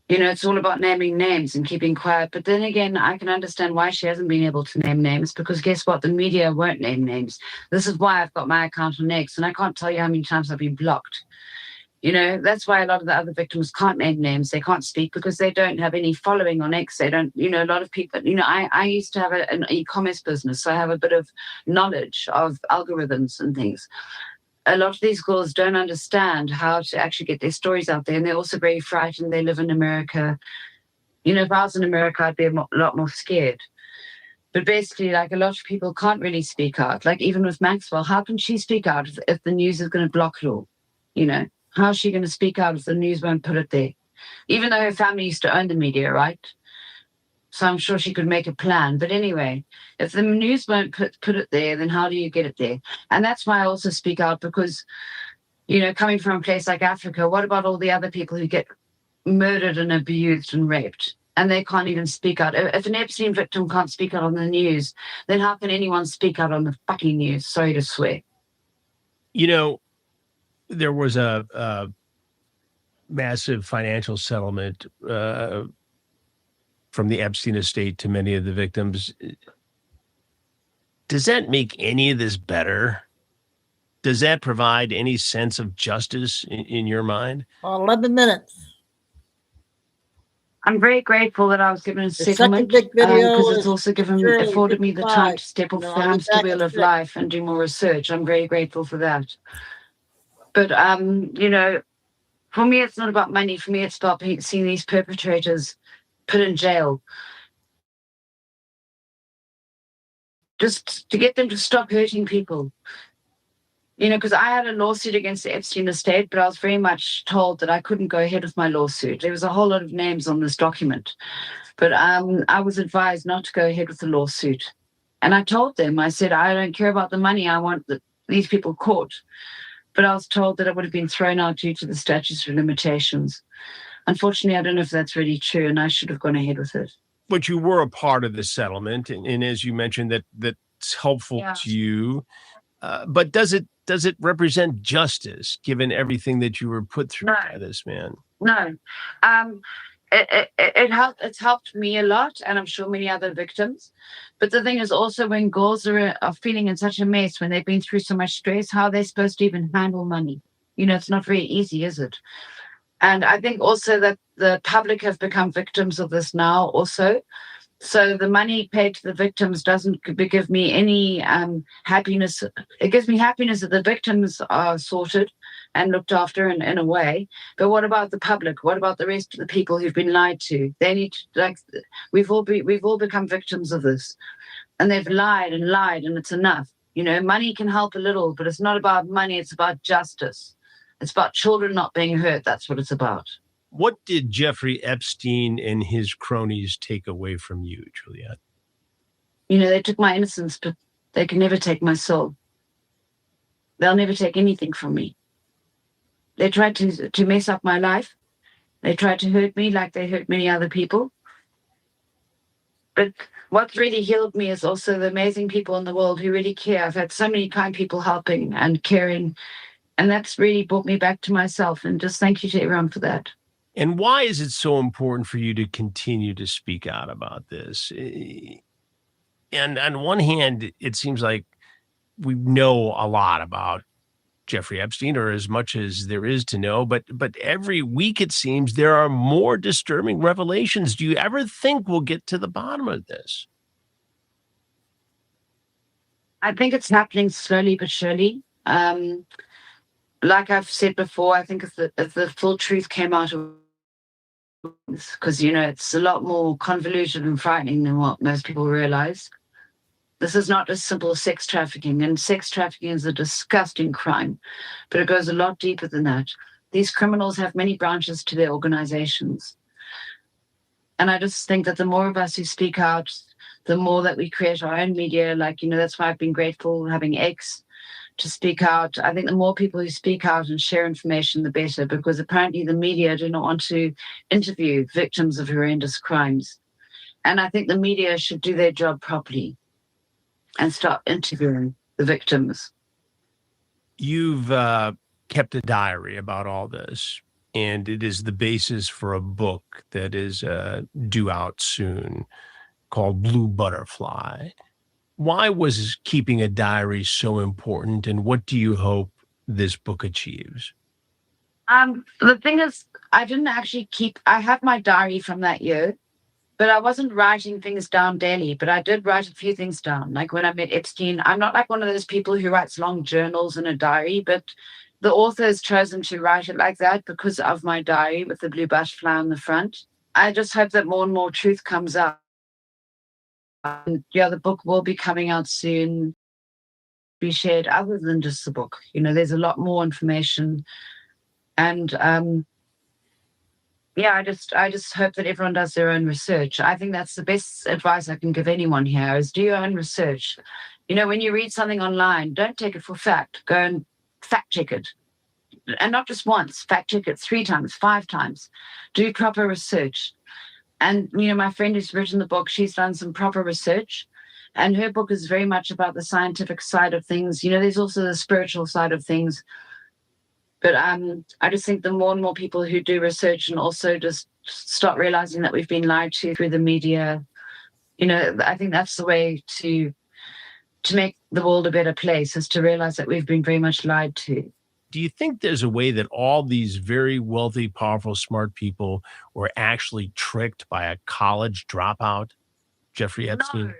You know, it's all about naming names and keeping quiet. But then again, I can understand why she hasn't been able to name names, because guess what? The media won't name names. This is why I've got my account on X, and I can't tell you how many times I've been blocked. You know, that's why a lot of the other victims can't name names. They can't speak because they don't have any following on X. They don't, you know, a lot of people, you know, I used to have an e-commerce business, so I have a bit of knowledge of algorithms and things. A lot of these girls don't understand how to actually get their stories out there, and they're also very frightened. They live in America. You know, if I was in America, I'd be a lot more scared. But basically, like, a lot of people can't really speak out. Like, even with Maxwell, how can she speak out if the news is going to block it all? You know, how is she going to speak out if the news won't put it there? Even though her family used to own the media, right? So I'm sure she could make a plan. But anyway, if the news won't put it there, then how do you get it there? And that's why I also speak out, because, you know, coming from a place like Africa, what about all the other people who get murdered and abused and raped, and they can't even speak out? If an Epstein victim can't speak out on the news, then how can anyone speak out on the fucking news? Sorry to swear. You know, there was a massive financial settlement from the Epstein estate to many of the victims. Does that make any of this better? Does that provide any sense of justice in your mind? 11 minutes. I'm very grateful that I was given a second settlement, big video because it's is also Shirley, afforded me the time 55. to step off No, the I'll be hamster back wheel in of 6. life and do more research. I'm very grateful for that. But you know, for me, it's not about money. For me, it's about seeing these perpetrators put in jail. Just to get them to stop hurting people. You know, because I had a lawsuit against the Epstein estate, but I was very much told that I couldn't go ahead with my lawsuit. There was a whole lot of names on this document. But I was advised not to go ahead with the lawsuit. And I told them, I said, I don't care about the money. I want these people caught. But I was told that it would have been thrown out due to the statutes of limitations. Unfortunately, I don't know if that's really true, and I should have gone ahead with it. But you were a part of the settlement, and as you mentioned, that's helpful to you. But does it represent justice, given everything that you were put through by this man? No. It's helped me a lot, and I'm sure many other victims. But the thing is also, when girls are feeling in such a mess, when they've been through so much stress, how are they supposed to even handle money? You know, it's not very easy, is it? And I think also that the public have become victims of this now also. So the money paid to the victims doesn't give me any happiness. It gives me happiness that the victims are sorted and looked after in a way. But what about the public? What about the rest of the people who've been lied to? They need to, like, we've all become victims of this, and they've lied, and it's enough. You know, money can help a little, but it's not about money. It's about justice. It's about children not being hurt. That's what it's about. What did Jeffrey Epstein and his cronies take away from you, Juliet? You know, they took my innocence, but they can never take my soul. They'll never take anything from me. They tried to mess up my life. They tried to hurt me like they hurt many other people. But what's really healed me is also the amazing people in the world who really care. I've had so many kind people helping and caring, and that's really brought me back to myself. And just thank you to everyone for that. And why is it so important for you to continue to speak out about this? And on one hand, it seems like we know a lot about Jeffrey Epstein, or as much as there is to know, but every week it seems there are more disturbing revelations. Do you ever think we'll get to the bottom of this? I think it's happening slowly but surely. Like I've said before, I think if the full truth came out of, because it's a lot more convoluted and frightening than what most people realize. This is not just simple sex trafficking, and sex trafficking is a disgusting crime, but it goes a lot deeper than that. These criminals have many branches to their organizations. And I just think that the more of us who speak out, the more that we create our own media, that's why I've been grateful having X to speak out. I think the more people who speak out and share information, the better, because apparently the media do not want to interview victims of horrendous crimes. And I think the media should do their job properly and start interviewing the victims. You've kept a diary about all this, and it is the basis for a book that is due out soon called Blue Butterfly. Why was keeping a diary so important, and what do you hope this book achieves? The thing is, I didn't actually I have my diary from that year, but I wasn't writing things down daily, but I did write a few things down. Like when I met Epstein, I'm not like one of those people who writes long journals in a diary, but the author has chosen to write it like that because of my diary with the blue butterfly on the front. I just hope that more and more truth comes out. The book will be coming out soon, be shared other than just the book. There's a lot more information. And I just hope that everyone does their own research. I think that's the best advice I can give anyone here is do your own research. When you read something online, don't take it for fact. Go and fact check it. And not just once, fact check it 3 times, 5 times. Do proper research. And, my friend who's written the book, she's done some proper research. And her book is very much about the scientific side of things. There's also the spiritual side of things. But I just think the more and more people who do research and also just start realizing that we've been lied to through the media, I think that's the way to make the world a better place, is to realize that we've been very much lied to. Do you think there's a way that all these very wealthy, powerful, smart people were actually tricked by a college dropout, Jeffrey Epstein? No,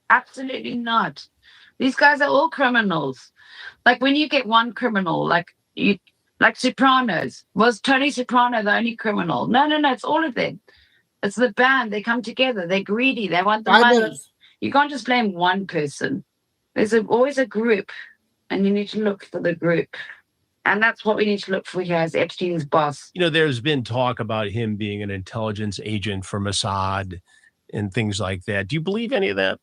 absolutely not. These guys are all criminals. Like when you get one criminal, like Sopranos, was Tony Soprano the only criminal? No, it's all of them. It's the band. They come together. They're greedy. They want the money. You can't just blame one person. There's always a group, and you need to look for the group. And that's what we need to look for here as Epstein's boss. There's been talk about him being an intelligence agent for Mossad and things like that. Do you believe any of that?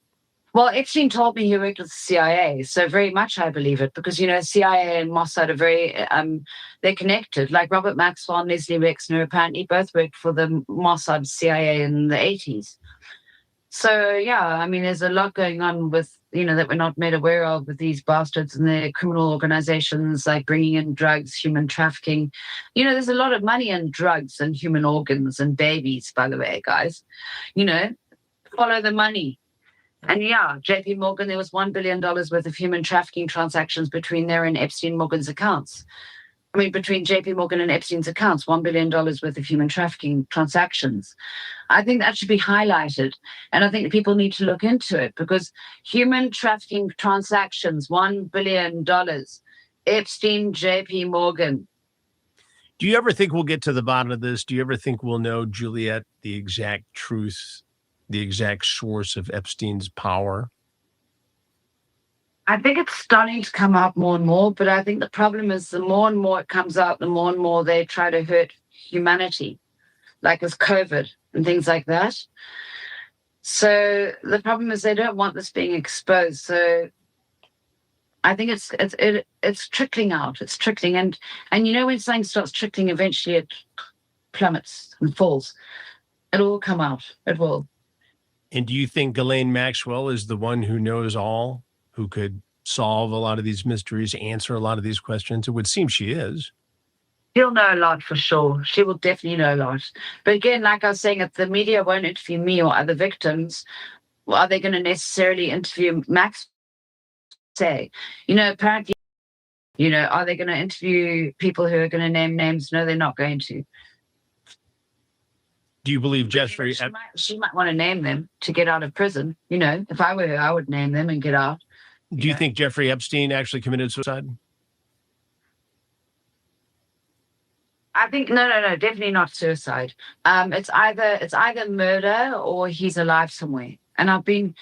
Well, Epstein told me he worked with the CIA, so very much I believe it because, CIA and Mossad are very, they're connected. Like Robert Maxwell and Leslie Wexner apparently both worked for the Mossad CIA in the 80s. So, there's a lot going on with, that we're not made aware of with these bastards and their criminal organizations, like bringing in drugs, human trafficking. There's a lot of money in drugs and human organs and babies, by the way, guys. Follow the money. And JP Morgan, there was $1 billion worth of human trafficking transactions between their and Epstein Morgan's accounts. Between JP Morgan and Epstein's accounts, $1 billion worth of human trafficking transactions. I think that should be highlighted. And I think people need to look into it because human trafficking transactions, $1 billion, Epstein, JP Morgan. Do you ever think we'll get to the bottom of this? Do you ever think we'll know, Juliet, the exact truth, the exact source of Epstein's power? I think it's starting to come out more and more, but I think the problem is the more and more it comes out, the more and more they try to hurt humanity, like with COVID and things like that. So the problem is they don't want this being exposed. So I think it's trickling out. It's trickling, and when something starts trickling, eventually it plummets and falls. It'll all come out. It will. And do you think Ghislaine Maxwell is the one who knows all, who could solve a lot of these mysteries, answer a lot of these questions? It would seem she is. She'll know a lot for sure. She will definitely know a lot. But again, like I was saying, if the media won't interview me or other victims, well, are they going to necessarily interview Max? Say, apparently, are they going to interview people who are going to name names? No, they're not going to. Do you believe Jeffrey? She might want to name them to get out of prison. If I were her, I would name them and get out. Do you think Jeffrey Epstein actually committed suicide? I think no, definitely not suicide. It's either murder or he's alive somewhere. And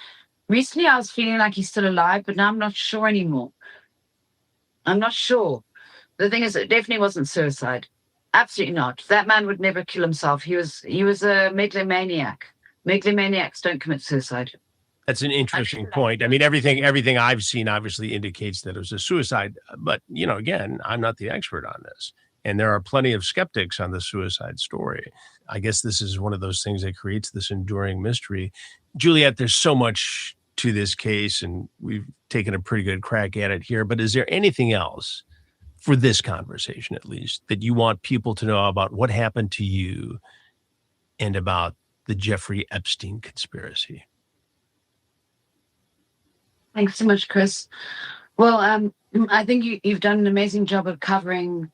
recently I was feeling like he's still alive, but now I'm not sure anymore. I'm not sure. The thing is, it definitely wasn't suicide. Absolutely not. That man would never kill himself. He was a megalomaniac. Megalomaniacs don't commit suicide. That's an interesting point. I mean, everything I've seen obviously indicates that it was a suicide. But, again, I'm not the expert on this. And there are plenty of skeptics on the suicide story. I guess this is one of those things that creates this enduring mystery. Juliet, there's so much to this case, and we've taken a pretty good crack at it here. But is there anything else, for this conversation at least, that you want people to know about what happened to you and about the Jeffrey Epstein conspiracy? Thanks so much, Chris. Well, I think you've done an amazing job of covering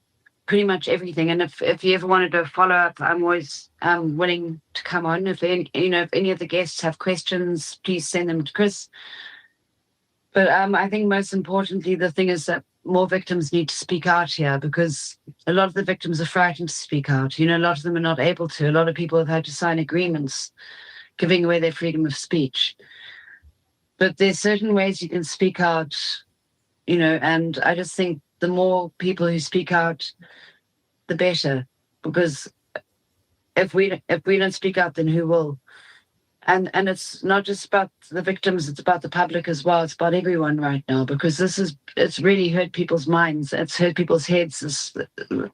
pretty much everything. And if you ever wanted to follow up, I'm always willing to come on. If any of the guests have questions, please send them to Chris. But I think most importantly, the thing is that more victims need to speak out here, because a lot of the victims are frightened to speak out. A lot of them are not able to. A lot of people have had to sign agreements giving away their freedom of speech. But there's certain ways you can speak out, and I just think the more people who speak out, the better. Because if we don't speak out, then who will? And it's not just about the victims, it's about the public as well. It's about everyone right now, because it's really hurt people's minds. It's hurt people's heads.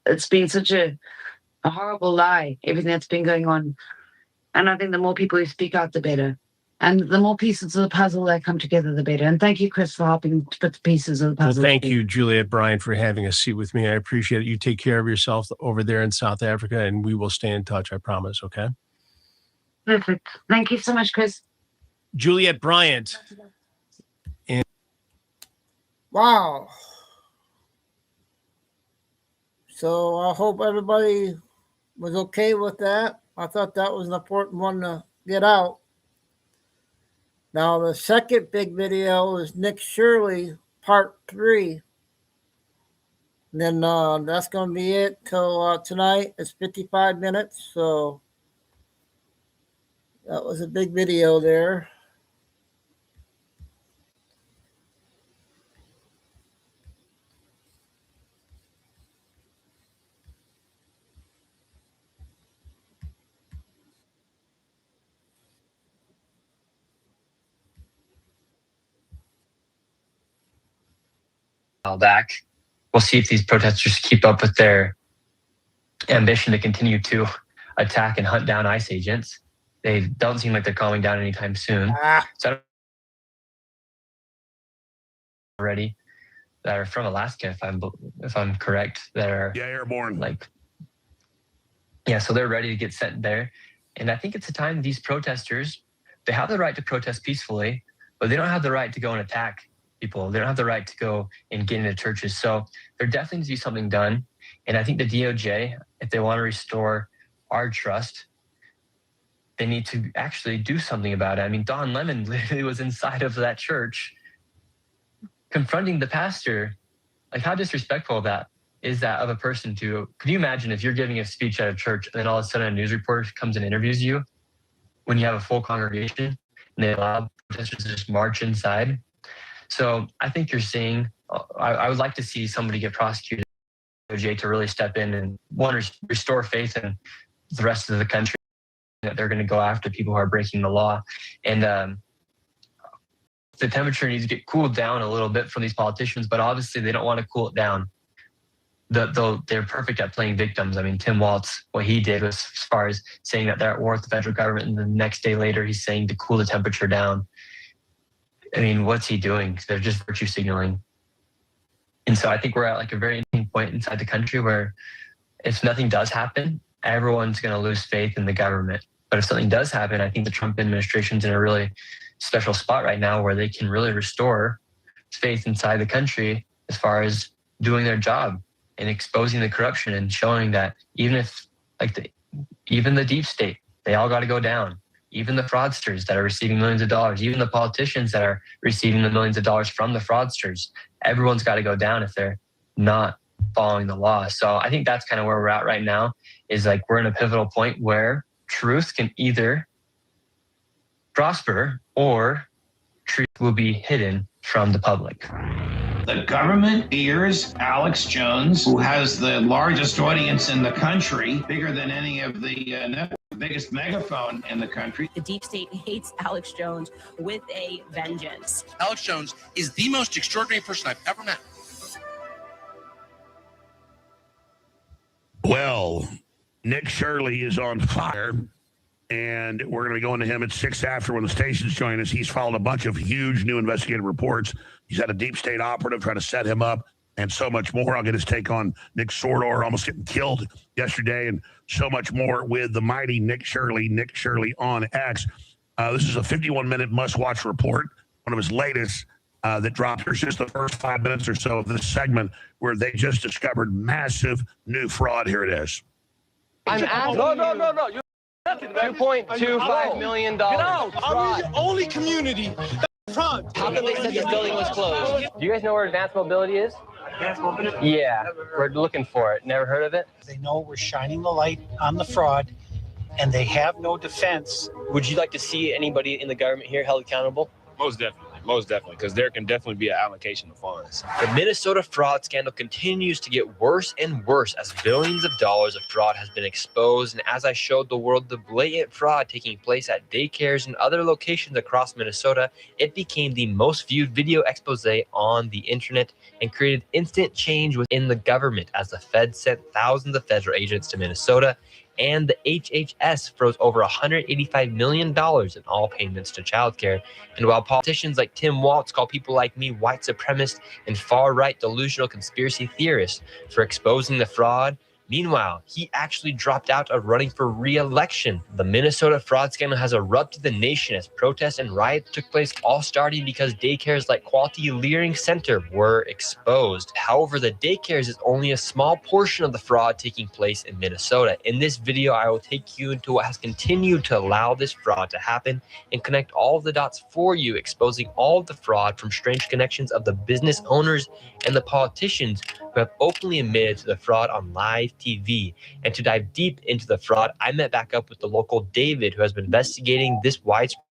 It's been such a horrible lie, everything that's been going on. And I think the more people who speak out, the better. And the more pieces of the puzzle that come together, the better. And thank you, Chris, for helping to put the pieces of the puzzle Well, thank together. you, Juliet Bryan, for having a seat with me. I appreciate it. You take care of yourself over there in South Africa, and we will stay in touch, I promise, okay? Perfect. Thank you so much, Chris. Juliet Bryant. Wow. So I hope everybody was okay with that. I thought that was an important one to get out. Now, the second big video is Nick Shirley, part 3. And then that's going to be it till tonight. It's 55 minutes. So that was a big video there. Back. We'll see if these protesters keep up with their ambition to continue to attack and hunt down ICE agents. They don't seem like they're calming down anytime soon. So already that are from Alaska, if I'm correct, that are airborne. So they're ready to get sent there. And I think it's a time these protesters, they have the right to protest peacefully, but they don't have the right to go and attack people. They don't have the right to go and get into churches. So there definitely needs to be something done. And I think the DOJ, if they want to restore our trust, they need to actually do something about it. I mean, Don Lemon literally was inside of that church confronting the pastor. Like, how disrespectful that is that of a person to, could you imagine if you're giving a speech at a church and then all of a sudden a news reporter comes and interviews you when you have a full congregation and they allow protesters to just march inside? So I think you're seeing, I would like to see somebody get prosecuted, DOJ, to really step in and restore faith in the rest of the country, that they're going to go after people who are breaking the law. And the temperature needs to get cooled down a little bit from these politicians, but obviously they don't want to cool it down. they're perfect at playing victims. I mean, Tim Waltz, what he did was as far as saying that they're at war with the federal government, and the next day later he's saying to cool the temperature down. I mean, what's he doing? They're just virtue signaling. And so I think we're at like a very interesting point inside the country where if nothing does happen, everyone's going to lose faith in the government. But if something does happen, I think the Trump administration's in a really special spot right now where they can really restore faith inside the country as far as doing their job and exposing the corruption and showing that even if even the deep state, they all got to go down. Even the fraudsters that are receiving millions of dollars, even the politicians that are receiving the millions of dollars from the fraudsters, everyone's got to go down if they're not following the law. So I think that's kind of where we're at right now, is like we're in a pivotal point where truth can either prosper or truth will be hidden from the public. The government fears Alex Jones, who has the largest audience in the country, bigger than any of the networks. The biggest megaphone in the country. The deep state hates Alex Jones with a vengeance. Alex Jones is the most extraordinary person I've ever met. Well, Nick Shirley is on fire, and we're going to be going to him at 6 after when the stations join us. He's followed a bunch of huge new investigative reports. He's had a deep state operative trying to set him up and so much more. I'll get his take on Nick Sordor almost getting killed yesterday and so much more with the mighty Nick Shirley on X. This is a 51-minute must-watch report, one of his latest that dropped. Here's just the first 5 minutes or so of this segment where they just discovered massive new fraud. Here it is. I'm asking No. You're $2.25 million. Get out. I'm the only community that's fraud. How come they said this building was closed? Do you guys know where advanced mobility is? Advanced mobility? Yeah, we're looking for it. Never heard of it? They know we're shining the light on the fraud, and they have no defense. Would you like to see anybody in the government here held accountable? Most definitely, because there can definitely be an allocation of funds. The Minnesota fraud scandal continues to get worse and worse as billions of dollars of fraud has been exposed. And as I showed the world the blatant fraud taking place at daycares and other locations across Minnesota, it became the most viewed video expose on the internet and created instant change within the government as the Fed sent thousands of federal agents to Minnesota. And the HHS froze over $185 million in all payments to childcare. And while politicians like Tim Waltz call people like me white supremacists and far-right delusional conspiracy theorists for exposing the fraud, meanwhile, he actually dropped out of running for re-election. The Minnesota fraud scandal has erupted the nation as protests and riots took place, all starting because daycares like Quality Learning Center were exposed. However, the daycares is only a small portion of the fraud taking place in Minnesota. In this video, I will take you into what has continued to allow this fraud to happen and connect all of the dots for you, exposing all of the fraud from strange connections of the business owners and the politicians who have openly admitted to the fraud on live TV. And to dive deep into the fraud, I met back up with the local David, who has been investigating this widespread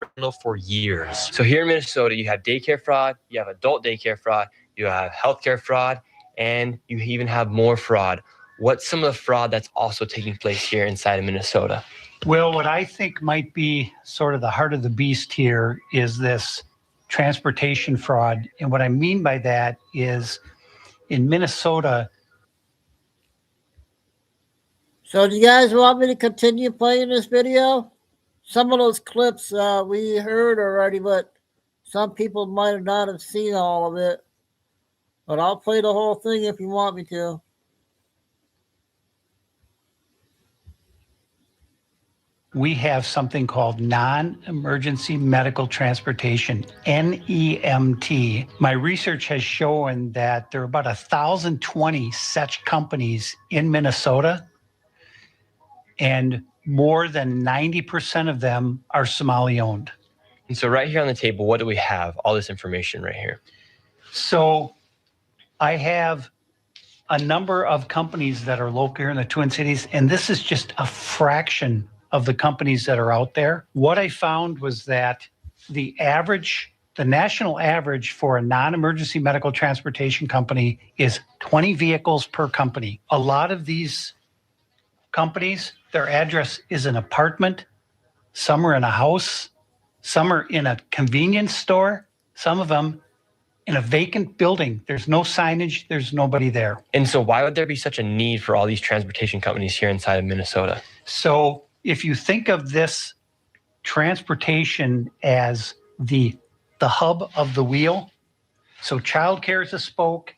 scandal for years. So here in Minnesota, you have daycare fraud, you have adult daycare fraud, you have healthcare fraud, and you even have more fraud. What's some of the fraud that's also taking place here inside of Minnesota? Well, what I think might be sort of the heart of the beast here is this transportation fraud. And what I mean by that is in Minnesota. So do you guys want me to continue playing this video? Some of those clips we heard already, but some people might not have seen all of it. But I'll play the whole thing if you want me to. We have something called non-emergency medical transportation, NEMT. My research has shown that there are about 1,020 such companies in Minnesota, and more than 90% of them are Somali-owned. And so right here on the table, what do we have? All this information right here. So I have a number of companies that are local here in the Twin Cities, and this is just a fraction of the companies that are out there. What I found was that the national average for a non-emergency medical transportation company is 20 vehicles per company. A lot of these companies, their address is an apartment, some are in a house, some are in a convenience store, some of them in a vacant building. There's no signage. There's nobody there. And so why would there be such a need for all these transportation companies here inside of Minnesota? So if you think of this transportation as the hub of the wheel, so childcare is a spoke,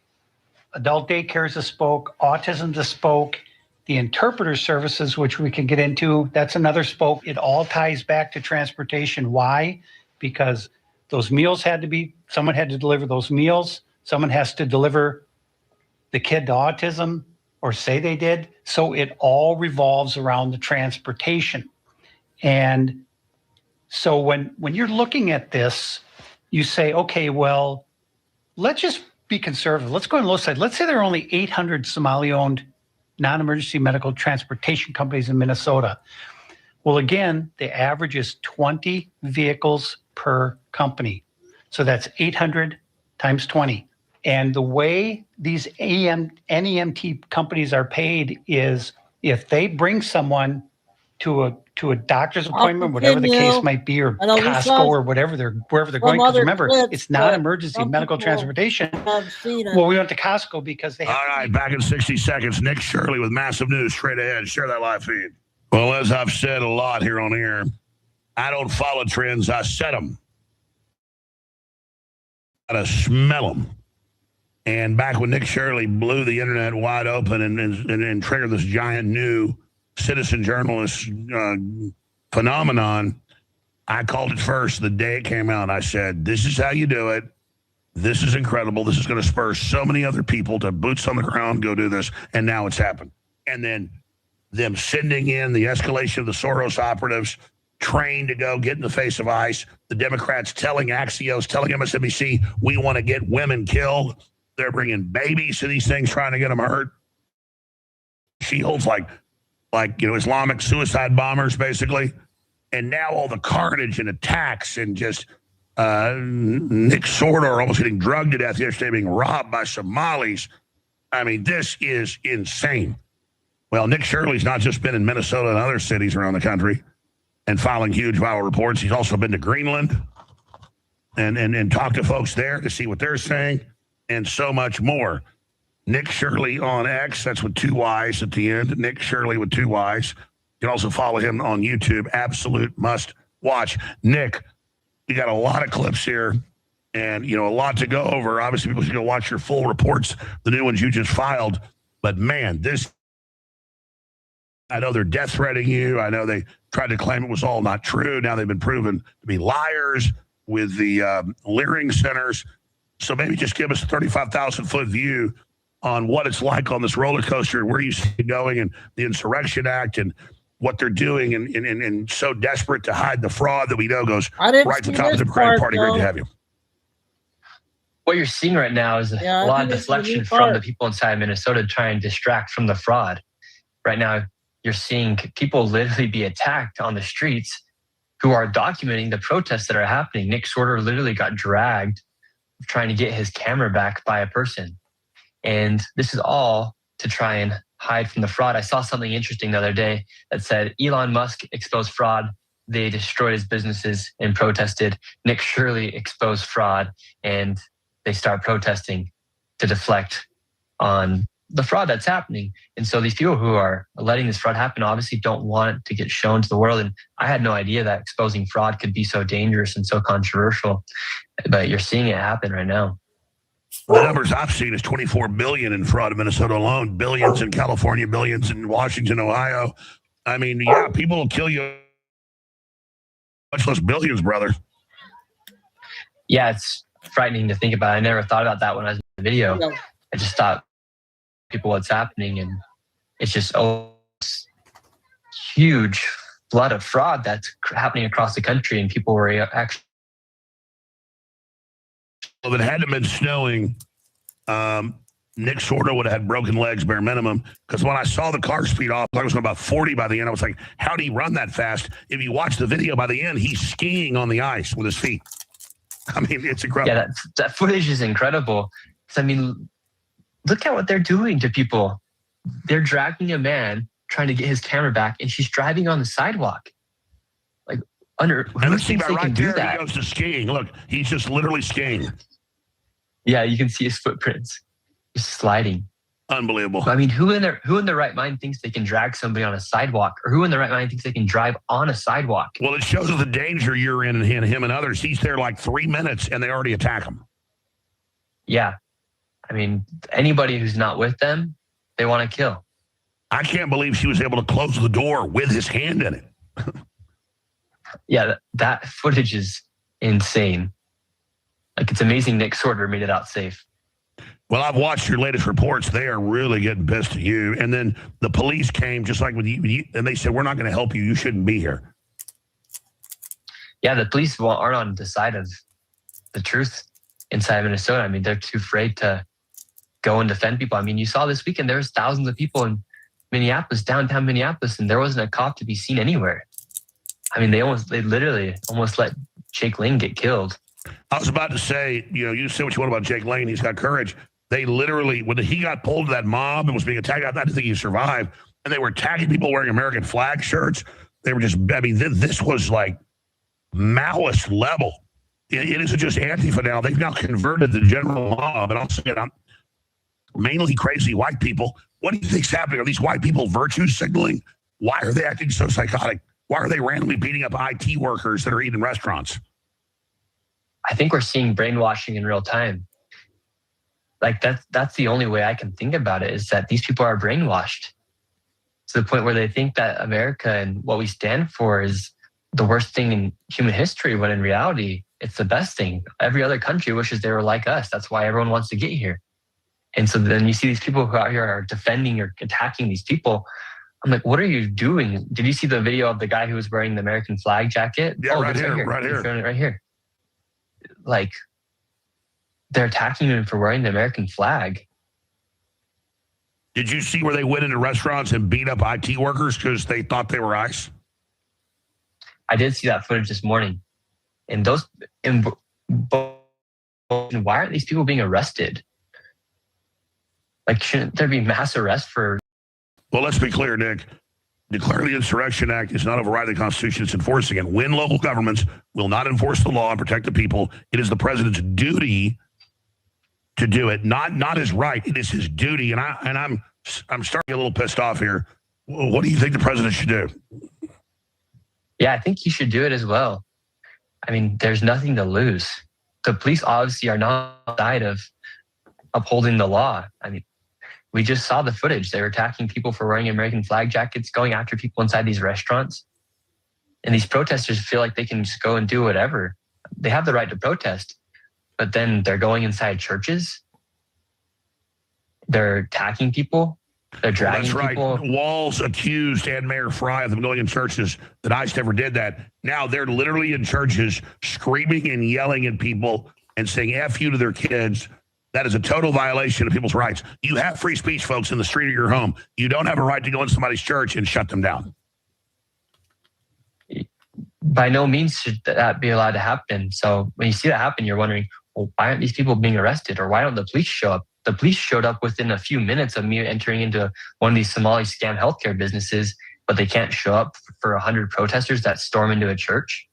adult daycare is a spoke, autism is a spoke, the interpreter services, which we can get into, that's another spoke. It all ties back to transportation. Why? Because those meals someone had to deliver those meals. Someone has to deliver the kid to autism, or say they did. So it all revolves around the transportation. And so when you're looking at this, you say, okay, well, let's just be conservative. Let's go on the low side. Let's say there are only 800 Somali-owned non-emergency medical transportation companies in Minnesota. Well, again, the average is 20 vehicles per company. So that's 800 times 20. And the way these NEMT companies are paid is if they bring someone to a doctor's appointment, whatever the case might be, or Costco or wherever wherever they're going. Because remember, it's not emergency medical transportation. Well, we went to Costco because they have. All right, back in 60 seconds. Nick Shirley with massive news straight ahead. Share that live feed. Well, as I've said a lot here on air, I don't follow trends. I set them. I gotta smell them. And back when Nick Shirley blew the internet wide open and triggered this giant new citizen journalist phenomenon, I called it first the day it came out. I said, this is how you do it. This is incredible. This is going to spur so many other people to boots on the ground, go do this. And now it's happened. And then them sending in the escalation of the Soros operatives, trained to go get in the face of ICE. The Democrats telling Axios, telling MSNBC, we want to get women killed. They're bringing babies to these things, trying to get them hurt. She holds like Islamic suicide bombers, basically. And now all the carnage and attacks and just Nick Sordor almost getting drugged to death yesterday, being robbed by Somalis. I mean, this is insane. Well, Nick Shirley's not just been in Minnesota and other cities around the country and filing huge viral reports. He's also been to Greenland and talked to folks there to see what they're saying and so much more. Nick Shirley on X, that's with 2 Y's at the end. Nick Shirley with 2 Y's. You can also follow him on YouTube. Absolute must watch. Nick, you got a lot of clips here and, a lot to go over. Obviously, people should go watch your full reports, the new ones you just filed. But, man, I know they're death threatening you. I know they tried to claim it was all not true. Now they've been proven to be liars with the Leering centers. So maybe just give us a 35,000-foot view on what it's like on this roller coaster, where you see it going, and the Insurrection Act and what they're doing, and so desperate to hide the fraud that we know goes right to the top of the Democratic Party. Great to have you. What you're seeing right now is a lot of deflection from the people inside Minnesota to try and distract from the fraud. Right now, you're seeing people literally be attacked on the streets who are documenting the protests that are happening. Nick Sordor literally got dragged trying to get his camera back by a person. And this is all to try and hide from the fraud. I saw something interesting the other day that said Elon Musk exposed fraud. They destroyed his businesses and protested. Nick Shirley exposed fraud, and they start protesting to deflect on the fraud that's happening. And so these people who are letting this fraud happen obviously don't want it to get shown to the world. And I had no idea that exposing fraud could be so dangerous and so controversial, but you're seeing it happen right now. The numbers I've seen is $24 billion in fraud in Minnesota alone, billions in California, billions in Washington, Ohio. I mean, yeah, people will kill you. Much less billions, brother. Yeah, it's frightening to think about. I never thought about that when I was in the video. No. I just thought people what's happening, and it's just huge flood of fraud that's happening across the country, and people were actually. Well, if it hadn't been snowing, Nick Sordor would have had broken legs, bare minimum. Because when I saw the car speed off, I was going about 40 by the end. I was like, how do you run that fast? If you watch the video, by the end, he's skiing on the ice with his feet. I mean, it's incredible. Yeah, that footage is incredible. I mean, look at what they're doing to people. They're dragging a man, trying to get his camera back, and she's driving on the sidewalk. Like, who thinks they can do that? He goes to skiing. Look, he's just literally skiing. Yeah, you can see his footprints just sliding. Unbelievable. I mean, who in their right mind thinks they can drag somebody on a sidewalk, or who in their right mind thinks they can drive on a sidewalk? Well, it shows the danger you're in, and him and others. He's there like 3 minutes, and they already attack him. Yeah. I mean, anybody who's not with them, they want to kill. I can't believe she was able to close the door with his hand in it. Yeah, that footage is insane. Like, it's amazing Nick Sorter made it out safe. Well, I've watched your latest reports. They are really getting pissed at you. And then the police came, just like with you, and they said, we're not going to help you. You shouldn't be here. Yeah, the police aren't on the side of the truth inside Minnesota. I mean, they're too afraid to go and defend people. I mean, you saw this weekend, there was thousands of people in Minneapolis, downtown Minneapolis, and there wasn't a cop to be seen anywhere. I mean, they literally almost let Jake Lane get killed. I was about to say, you say what you want about Jake Lane. He's got courage. They literally, when he got pulled to that mob and was being attacked, I didn't think he survived. And they were attacking people wearing American flag shirts. They were just, I mean, this was like malice level. It isn't just Antifa now. They've now converted the general mob. And I'll say it, mainly crazy white people. What do you think's happening? Are these white people virtue signaling? Why are they acting so psychotic? Why are they randomly beating up IT workers that are eating in restaurants? I think we're seeing brainwashing in real time. Like, that's the only way I can think about it, is that these people are brainwashed to the point where they think that America and what we stand for is the worst thing in human history, when in reality, it's the best thing. Every other country wishes they were like us. That's why everyone wants to get here. And so then you see these people who out here are defending or attacking these people. I'm like, what are you doing? Did you see the video of the guy who was wearing the American flag jacket? Yeah, right here. Right here. Like, they're attacking him for wearing the American flag. Did you see where they went into restaurants and beat up IT workers because they thought they were ICE? I did see that footage this morning. And why aren't these people being arrested? Like, shouldn't there be mass arrest for? Well, let's be clear, Nick. Declaring the Insurrection Act is not overriding the Constitution. It's enforcing it. When local governments will not enforce the law and protect the people, it is the president's duty to do it. Not his right. It is his duty. And I'm starting to get a little pissed off here. What do you think the president should do? Yeah, I think he should do it as well. I mean, there's nothing to lose. The police obviously are not on the side of upholding the law. I mean, we just saw the footage. They were attacking people for wearing American flag jackets, going after people inside these restaurants. And these protesters feel like they can just go and do whatever. They have the right to protest, but then they're going inside churches. They're attacking people. They're dragging people. That's right. Walls accused Ann Mayor Fry of them going in churches that ICE never did that. Now they're literally in churches screaming and yelling at people and saying F you to their kids. That is a total violation of people's rights. You have free speech, folks, in the street of your home. You don't have a right to go in somebody's church and shut them down. By no means should that be allowed to happen. So when you see that happen, you're wondering, well, why aren't these people being arrested, or why don't the police show up? The police showed up within a few minutes of me entering into one of these Somali scam healthcare businesses, but they can't show up for 100 protesters that storm into a church.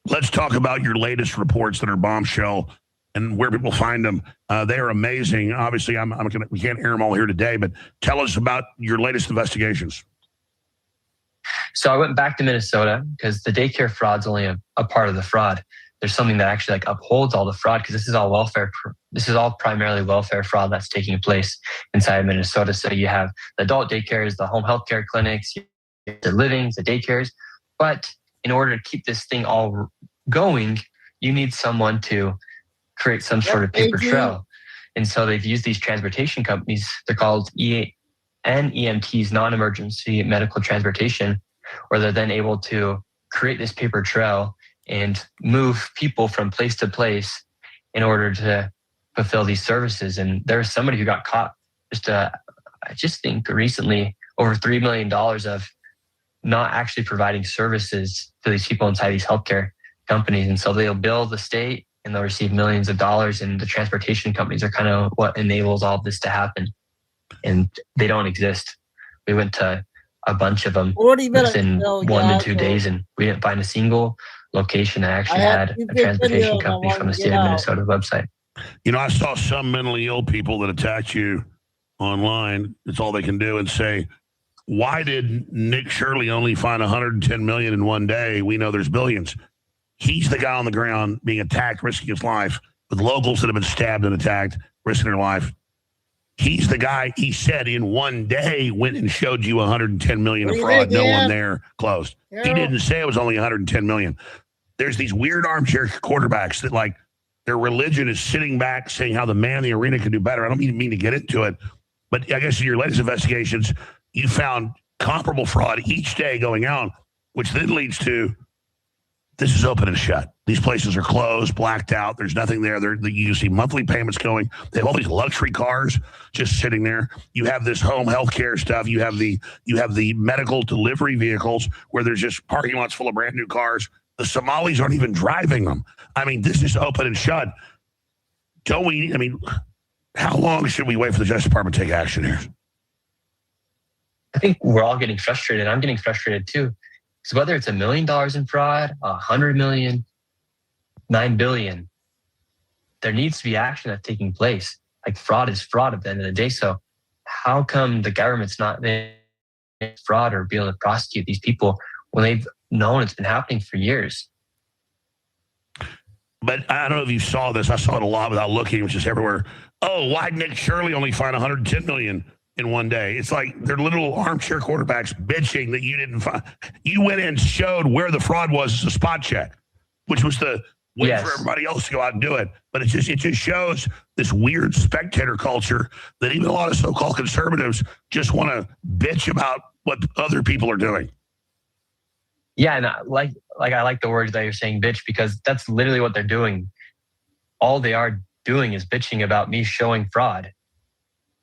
Let's talk about your latest reports that are bombshell and where people find them. They are amazing. Obviously, we can't air them all here today, but tell us about your latest investigations. So I went back to Minnesota because the daycare fraud's only a part of the fraud. There's something that actually like upholds all the fraud, because this is all welfare. This is all primarily welfare fraud that's taking place inside Minnesota. So you have the adult daycares, the home health care clinics, the livings, the daycares. But in order to keep this thing all going, you need someone to create some sort of paper trail. And so they've used these transportation companies. They're called NEMTs, non-emergency medical transportation, where they're then able to create this paper trail and move people from place to place in order to fulfill these services. And there's somebody who got caught I just think recently, over $3 million of not actually providing services to these people inside these healthcare companies. And so they'll bill the state and they'll receive millions of dollars, and the transportation companies are kind of what enables all this to happen. And they don't exist. We went to a bunch of them within 1 to 2 days, and we didn't find a single location that actually had a transportation company from the state of Minnesota website. You know, I saw some mentally ill people that attacked you online. It's all they can do and say, why did Nick Shirley only find 110 million in one day? We know there's billions. He's the guy on the ground being attacked, risking his life, with locals that have been stabbed and attacked, risking their life. He's the guy, he said, in one day went and showed you 110 million of fraud. No one there closed. Yeah. He didn't say it was only 110 million. There's these weird armchair quarterbacks that, like, their religion is sitting back saying how the man in the arena can do better. I don't mean to get into it, but I guess in your latest investigations, you found comparable fraud each day going out, which then leads to this is open and shut. These places are closed, blacked out. There's nothing there. You see monthly payments going. They have all these luxury cars just sitting there. You have this home health care stuff. You have the medical delivery vehicles where there's just parking lots full of brand new cars. The Somalis aren't even driving them. I mean, this is open and shut. Don't we? I mean, how long should we wait for the Justice Department to take action here? I think we're all getting frustrated. I'm getting frustrated too. Because whether it's $1 million in fraud, 100 million, 9 billion, there needs to be action that's taking place. Like, fraud is fraud at the end of the day. So how come the government's not there fraud or be able to prosecute these people when they've known it's been happening for years? But I don't know if you saw this. I saw it a lot without looking. It was just everywhere. Oh, why did Nick Shirley only find 110 million in one day? It's like they're little armchair quarterbacks bitching that you didn't find. You went in and showed where the fraud was as a spot check, which was the way for everybody else to go out and do it. But it just shows this weird spectator culture that even a lot of so-called conservatives just want to bitch about what other people are doing. Yeah, and I like the words that you're saying, bitch, because that's literally what they're doing. All they are doing is bitching about me showing fraud.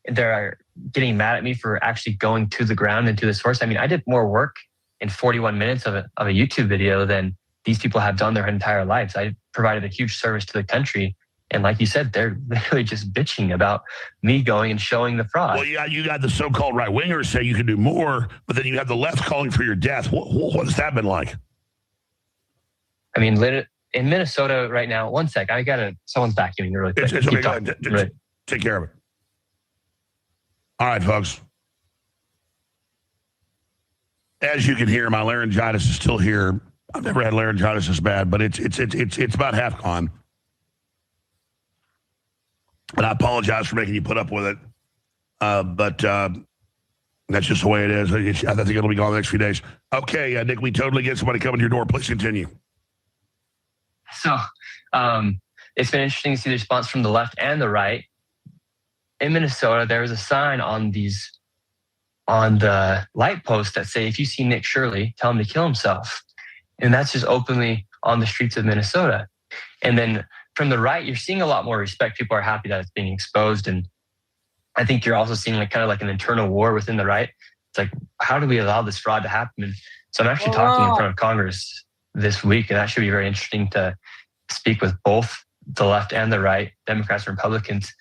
They're getting mad at me for actually going to the ground and to the source. I mean, I did more work in 41 minutes of a YouTube video than these people have done their entire lives. I provided a huge service to the country. And like you said, they're literally just bitching about me going and showing the fraud. Well, you got the so-called right-wingers say you can do more, but then you have the left calling for your death. What has that been like? I mean, in Minnesota right now, one sec, someone's vacuuming really quick. It's okay, go ahead. Take care of it. All right, folks. As you can hear, my laryngitis is still here. I've never had laryngitis this bad, but it's about half gone. And I apologize for making you put up with it. But that's just the way it is. I think it'll be gone the next few days. Okay, Nick, we totally get somebody coming to your door. Please continue. So it's been interesting to see the response from the left and the right. In Minnesota, there was a sign on the light posts that say, if you see Nick Shirley, tell him to kill himself. And that's just openly on the streets of Minnesota. And then from the right, you're seeing a lot more respect. People are happy that it's being exposed. And I think you're also seeing kind of an internal war within the right. It's like, how do we allow this fraud to happen? And so I'm actually talking in front of Congress this week, and that should be very interesting to speak with both the left and the right, Democrats and Republicans,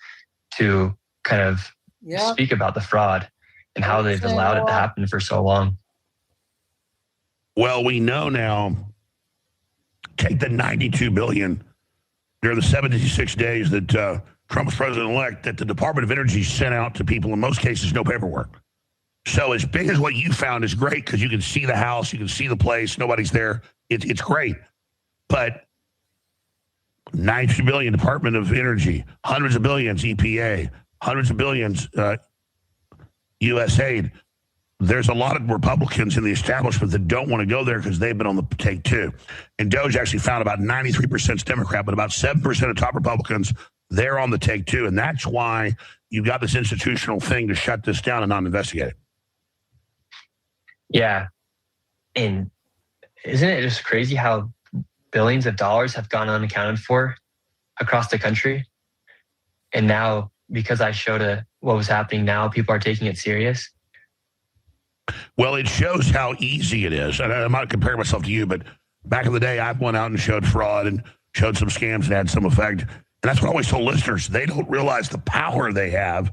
to kind of speak about the fraud and how they've allowed it to happen for so long. Well, we know now, take the 92 billion during the 76 days that Trump was president-elect, that the Department of Energy sent out to people, in most cases, no paperwork. So as big as what you found is great, because you can see the house, you can see the place, nobody's there. It's great. But 92 billion Department of Energy, hundreds of billions EPA, hundreds of billions USAID. There's a lot of Republicans in the establishment that don't want to go there because they've been on the take two. And Doge actually found about 93% Democrat, but about 7% of top Republicans, they're on the take two. And that's why you got this institutional thing to shut this down and not investigate it. Yeah. And isn't it just crazy how billions of dollars have gone unaccounted for across the country? And now, because I showed what was happening now, people are taking it serious. Well, it shows how easy it is. And I'm not comparing myself to you, but back in the day, I went out and showed fraud and showed some scams that had some effect. And that's what I always told listeners. They don't realize the power they have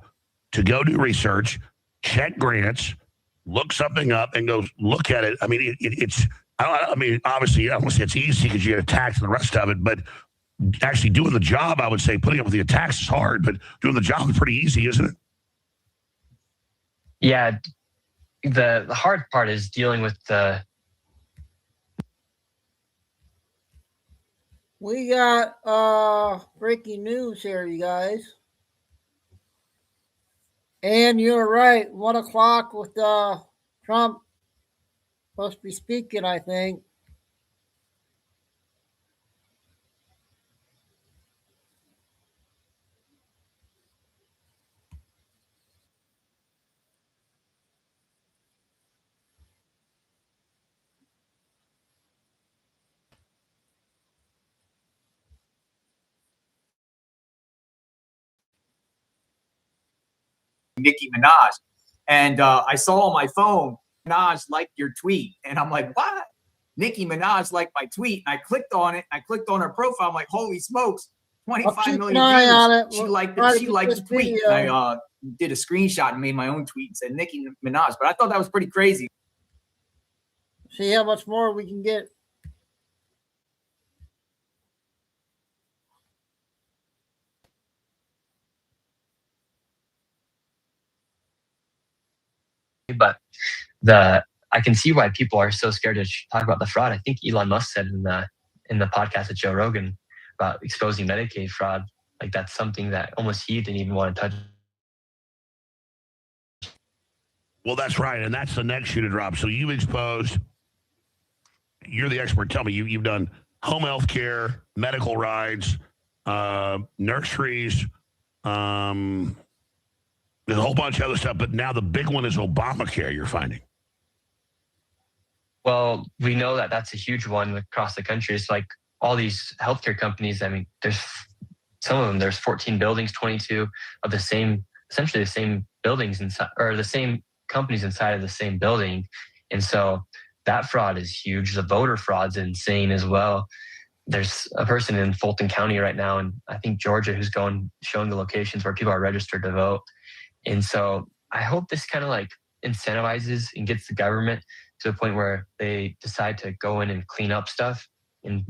to go do research, check grants, look something up, and go look at it. I mean, it's, I mean, obviously, I don't want to say it's easy because you get attacked and the rest of it, but actually doing the job, I would say putting up with the attacks is hard, but doing the job is pretty easy, isn't it? Yeah, the hard part is dealing with the. We got breaking news here, you guys. And you're right, 1 o'clock with Trump supposed to be speaking, I think. Nicki Minaj. And I saw on my phone, Minaj liked your tweet. And I'm like, what? Nicki Minaj liked my tweet. And I clicked on it. I clicked on her profile. I'm like, holy smokes, 25 million views. She liked the tweet. And I did a screenshot and made my own tweet and said Nicki Minaj. But I thought that was pretty crazy. See how much more we can get. But I can see why people are so scared to talk about the fraud. I think Elon Musk said in the podcast with Joe Rogan about exposing Medicaid fraud. Like that's something that almost he didn't even want to touch. Well, that's right, and that's the next shoe to drop. So you've exposed. You're the expert. Tell me, you've done home health care, medical rides, nurseries. There's a whole bunch of other stuff, but now the big one is Obamacare, you're finding. Well, we know that that's a huge one across the country. It's like all these healthcare companies. I mean, there's some of them, there's 14 buildings, 22 of essentially the same buildings inside, or the same companies inside of the same building. And so that fraud is huge. The voter fraud's insane as well. There's a person in Fulton County right now, and I think Georgia, who's showing the locations where people are registered to vote. And so I hope this kind of like incentivizes and gets the government to the point where they decide to go in and clean up stuff and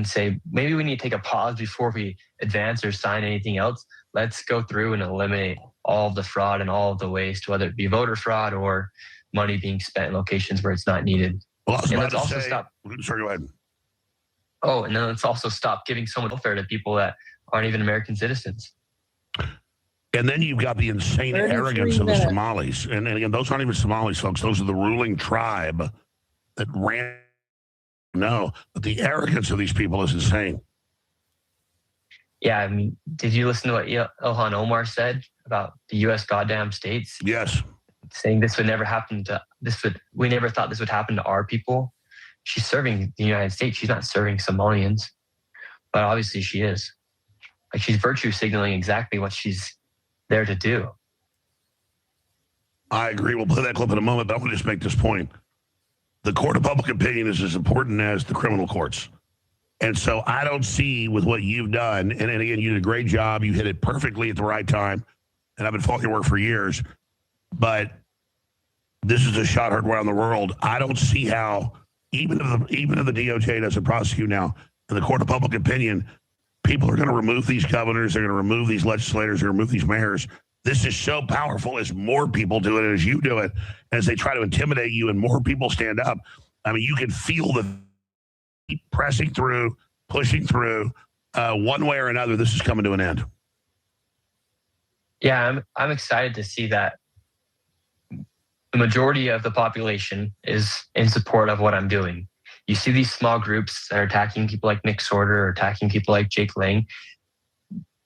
say, maybe we need to take a pause before we advance or sign anything else. Let's go through and eliminate all of the fraud and all of the waste, whether it be voter fraud or money being spent in locations where it's not needed. Well, I was and about let's to also say, stop. Sorry, go ahead. Oh, and then let's also stop giving so much welfare to people that aren't even American citizens. And then you've got the insane arrogance of the Somalis. And again, those aren't even Somalis, folks. Those are the ruling tribe that ran. No, but the arrogance of these people is insane. Yeah, I mean, did you listen to what Ilhan Omar said about the U.S. goddamn states? Yes. Saying this would never happen to we never thought this would happen to our people. She's serving the United States. She's not serving Somalians, but obviously she is. Like she's virtue signaling exactly what she's there to do. I agree. We'll play that clip in a moment, but I want to just make this point. The court of public opinion is as important as the criminal courts. And so I don't see with what you've done, and again, you did a great job. You hit it perfectly at the right time. And I've been following your work for years. But this is a shot heard around the world. I don't see how, even if the DOJ doesn't prosecute now, in the court of public opinion, people are going to remove these governors. They're going to remove these legislators. They're going to remove these mayors. This is so powerful as more people do it, as you do it, as they try to intimidate you and more people stand up. I mean, you can feel the pressing through, pushing through. One way or another, this is coming to an end. Yeah, I'm excited to see that the majority of the population is in support of what I'm doing. You see these small groups that are attacking people like Nick Sorter or attacking people like Jake Lang.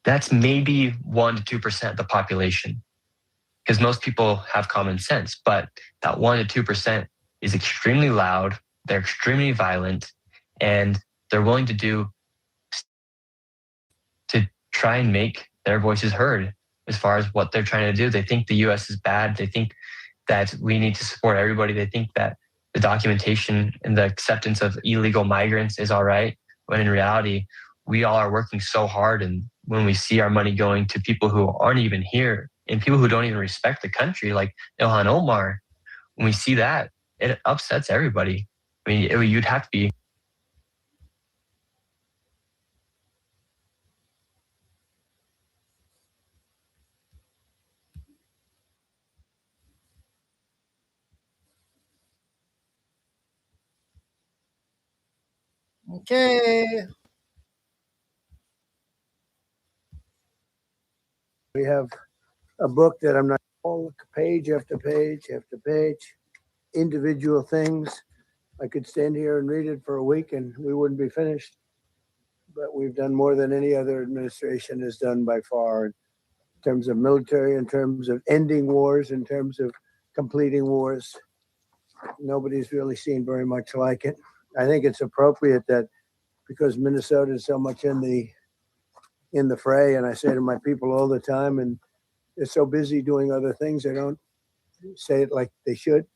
That's maybe 1% to 2% of the population, because most people have common sense. But that 1% to 2% is extremely loud. They're extremely violent, and they're willing to try and make their voices heard as far as what they're trying to do. They think the U.S. is bad. They think that we need to support everybody. They think that the documentation and the acceptance of illegal migrants is all right, when in reality, we all are working so hard. And when we see our money going to people who aren't even here and people who don't even respect the country, like Ilhan Omar, when we see that, it upsets everybody. I mean, you'd have to be. Okay. We have a book that I'm not all page after page after page, individual things. I could stand here and read it for a week and we wouldn't be finished. But we've done more than any other administration has done by far in terms of military, in terms of ending wars, in terms of completing wars. Nobody's really seen very much like it. I think it's appropriate that because Minnesota is so much in the fray, and I say to my people all the time, and they're so busy doing other things, they don't say it like they should.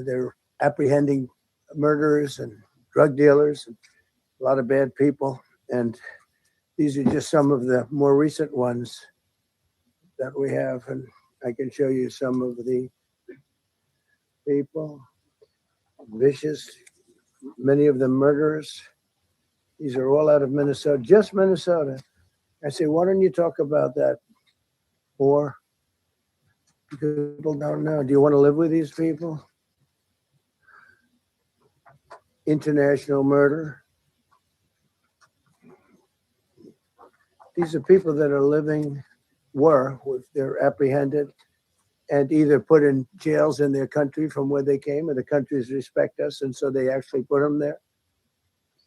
They're apprehending murderers and drug dealers and a lot of bad people. And these are just some of the more recent ones that we have. And I can show you some of the people. Vicious, many of them murderers. These are all out of Minnesota, just Minnesota. I say, why don't you talk about that more? Because people don't know. Do you want to live with these people? International murder. These are people that are living, they're apprehended and either put in jails in their country from where they came, or the countries respect us, and so they actually put them there.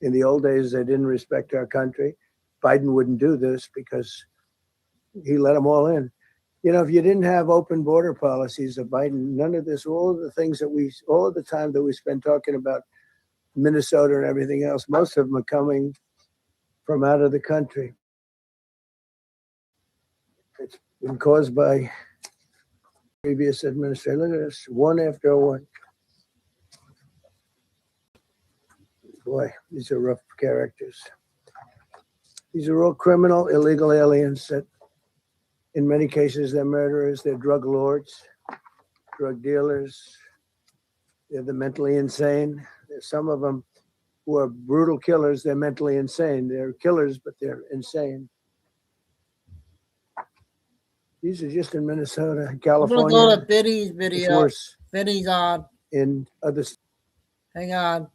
In the old days, they didn't respect our country. Biden wouldn't do this because he let them all in. You know, if you didn't have open border policies of Biden, none of this, all of the things all of the time that we spend talking about Minnesota and everything else, most of them are coming from out of the country. It's been caused by previous administration. Look at this, one after one. Boy, these are rough characters. These are all criminal, illegal aliens that, in many cases, they're murderers, they're drug lords, drug dealers. They're the mentally insane. There's some of them who are brutal killers. They're mentally insane. They're killers, but they're insane. These are just in Minnesota, California. I'm going to go to Biddy's It's video. worse Biddy's on. in other. Hang on.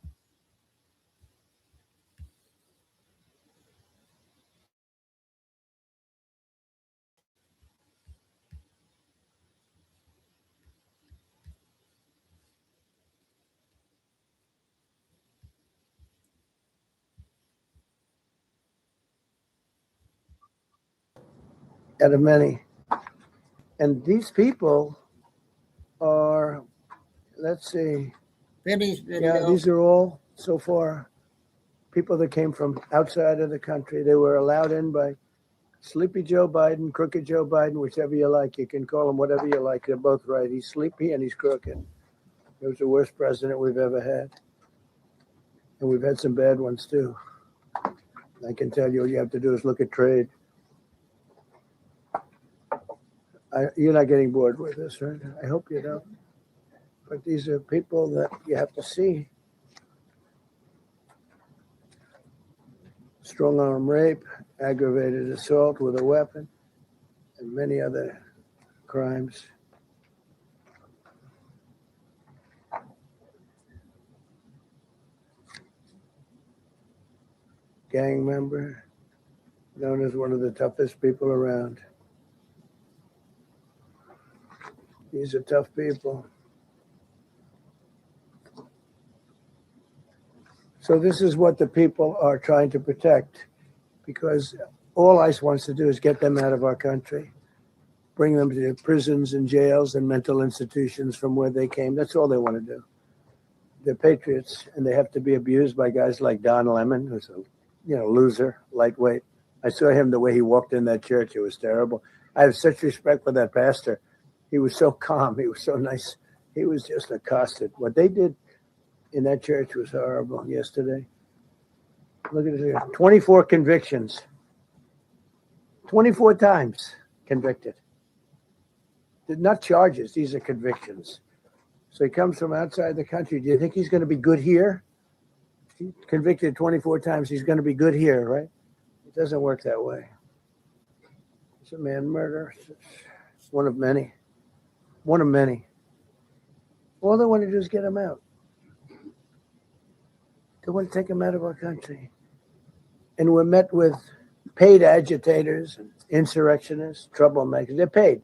Out of many. And these people are, let's see. Biddy's video. Yeah, these are all so far people that came from outside of the country. They were allowed in by Sleepy Joe Biden, Crooked Joe Biden, whichever you like. You can call him whatever you like. They're both right. He's sleepy and he's crooked. He was the worst president we've ever had. And we've had some bad ones too. I can tell you, all you have to do is look at trade. You're not getting bored with this, right? I hope you don't. But these are people that you have to see. Strong arm rape, aggravated assault with a weapon, and many other crimes. Gang member, known as one of the toughest people around. These are tough people. So this is what the people are trying to protect, because all ICE wants to do is get them out of our country, bring them to prisons and jails and mental institutions from where they came. That's all they want to do. They're patriots, and they have to be abused by guys like Don Lemon, who's a loser, lightweight. I saw him the way he walked in that church. It was terrible. I have such respect for that pastor. He was so calm. He was so nice. He was just accosted. What they did in that church was horrible yesterday. Look at it here. 24 convictions. 24 times convicted. They're not charges. These are convictions. So he comes from outside the country. Do you think he's going to be good here? He's convicted 24 times. He's going to be good here, right? It doesn't work that way. It's a man murder. It's one of many. One of many. All they want to do is get him out. They want to take them out of our country. And we're met with paid agitators and insurrectionists, troublemakers. They're paid.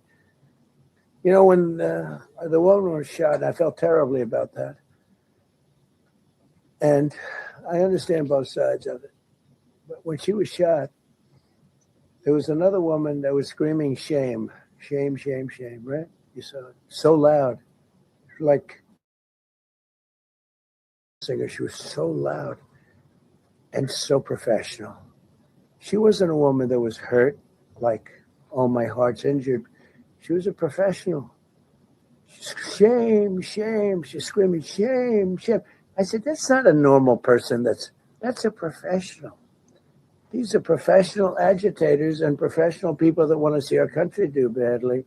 You know, when the woman was shot, I felt terribly about that. And I understand both sides of it. But when she was shot, there was another woman that was screaming shame, shame, shame, shame, right? You saw it. So loud. Like singer, she was so loud and so professional. She wasn't a woman that was hurt, like, oh, my heart's injured. She was a professional. Shame, shame. She's screaming, shame, shame. I said, that's not a normal person. That's a professional. These are professional agitators and professional people that want to see our country do badly.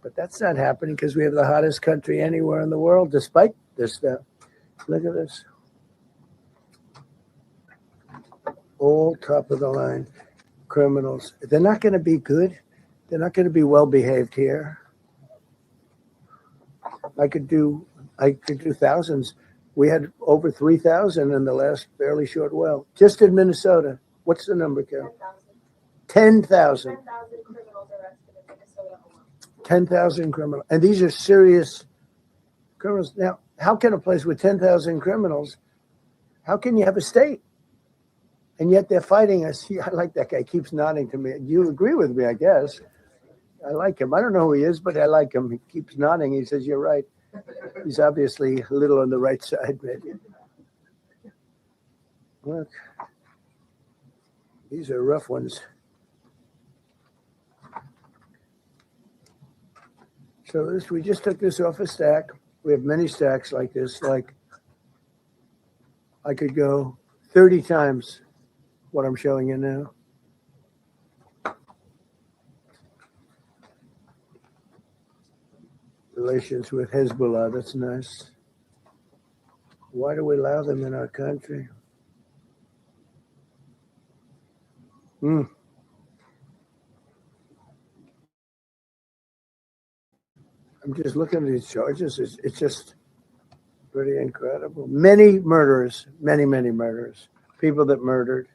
But that's not happening because we have the hottest country anywhere in the world, despite this stuff. Look at this. All top of the line criminals. They're not going to be good. They're not going to be well behaved here. I could do thousands. We had over 3,000 in the last fairly short while. Just in Minnesota. What's the number, Carol? 10,000. 10,000 criminals arrested in Minnesota alone. 10,000 criminals. And these are serious criminals. Now, how can a place with 10,000 criminals, how can you have a state? And yet they're fighting us. I like that guy. He keeps nodding to me. You agree with me, I guess. I like him. I don't know who he is, but I like him. He keeps nodding. He says, you're right. He's obviously a little on the right side, maybe. Look. These are rough ones. So this, we just took this off a stack. We have many stacks like this. Like I could go 30 times what I'm showing you now. Relations with Hezbollah, that's nice. Why do we allow them in our country? I'm just looking at these charges. It's just pretty incredible. Many murderers, many murderers. People that murdered.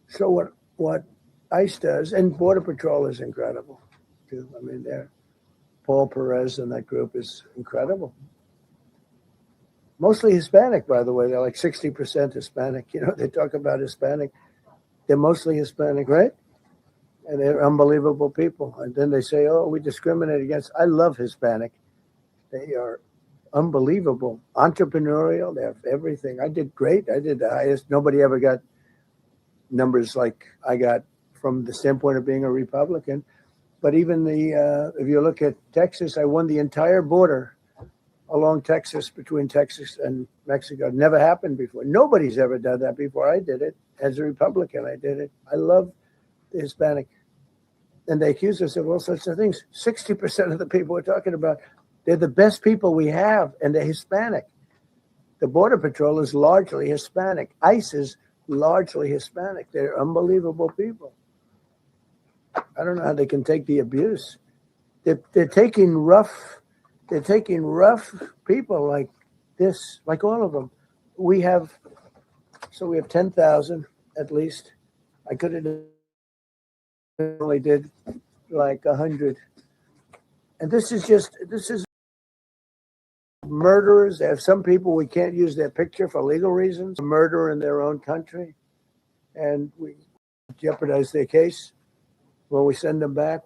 So what ICE does, and Border Patrol is incredible too. I mean, Paul Perez and that group is incredible. Mostly Hispanic, by the way. They're like 60% Hispanic. You know, they talk about Hispanic. They're mostly Hispanic, right? And they're unbelievable people. And then they say, oh, we discriminate against. I love Hispanic. They are unbelievable. Entrepreneurial. They have everything. I did great. I did the highest. Nobody ever got numbers like I got from the standpoint of being a Republican. But even if you look at Texas, I won the entire border along Texas, between Texas and Mexico. It never happened before. Nobody's ever done that before. I did it as a Republican. I did it. I love the Hispanic. And they accuse us of all sorts of things. 60% of the people we're talking about, they're the best people we have, and they're Hispanic. The Border Patrol is largely Hispanic. ICE is largely Hispanic. They're unbelievable people. I don't know how they can take the abuse. They're taking rough people like this, like all of them. We have 10,000 at least. I could have only did like 100. And this is murderers. They have some people we can't use their picture for legal reasons, murder in their own country. And we jeopardize their case. When we send them back,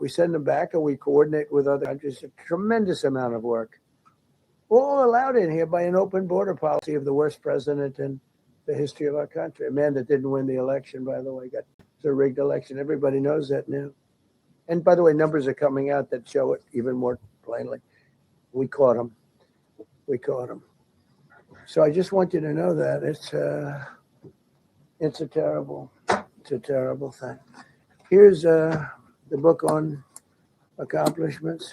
and we coordinate with other countries. A tremendous amount of work. All allowed in here by an open border policy of the worst president in the history of our country. A man that didn't win the election, by the way, got a rigged election. Everybody knows that now. And by the way, numbers are coming out that show it even more plainly. We caught him. So I just want you to know that it's a terrible thing. Here's the book on accomplishments.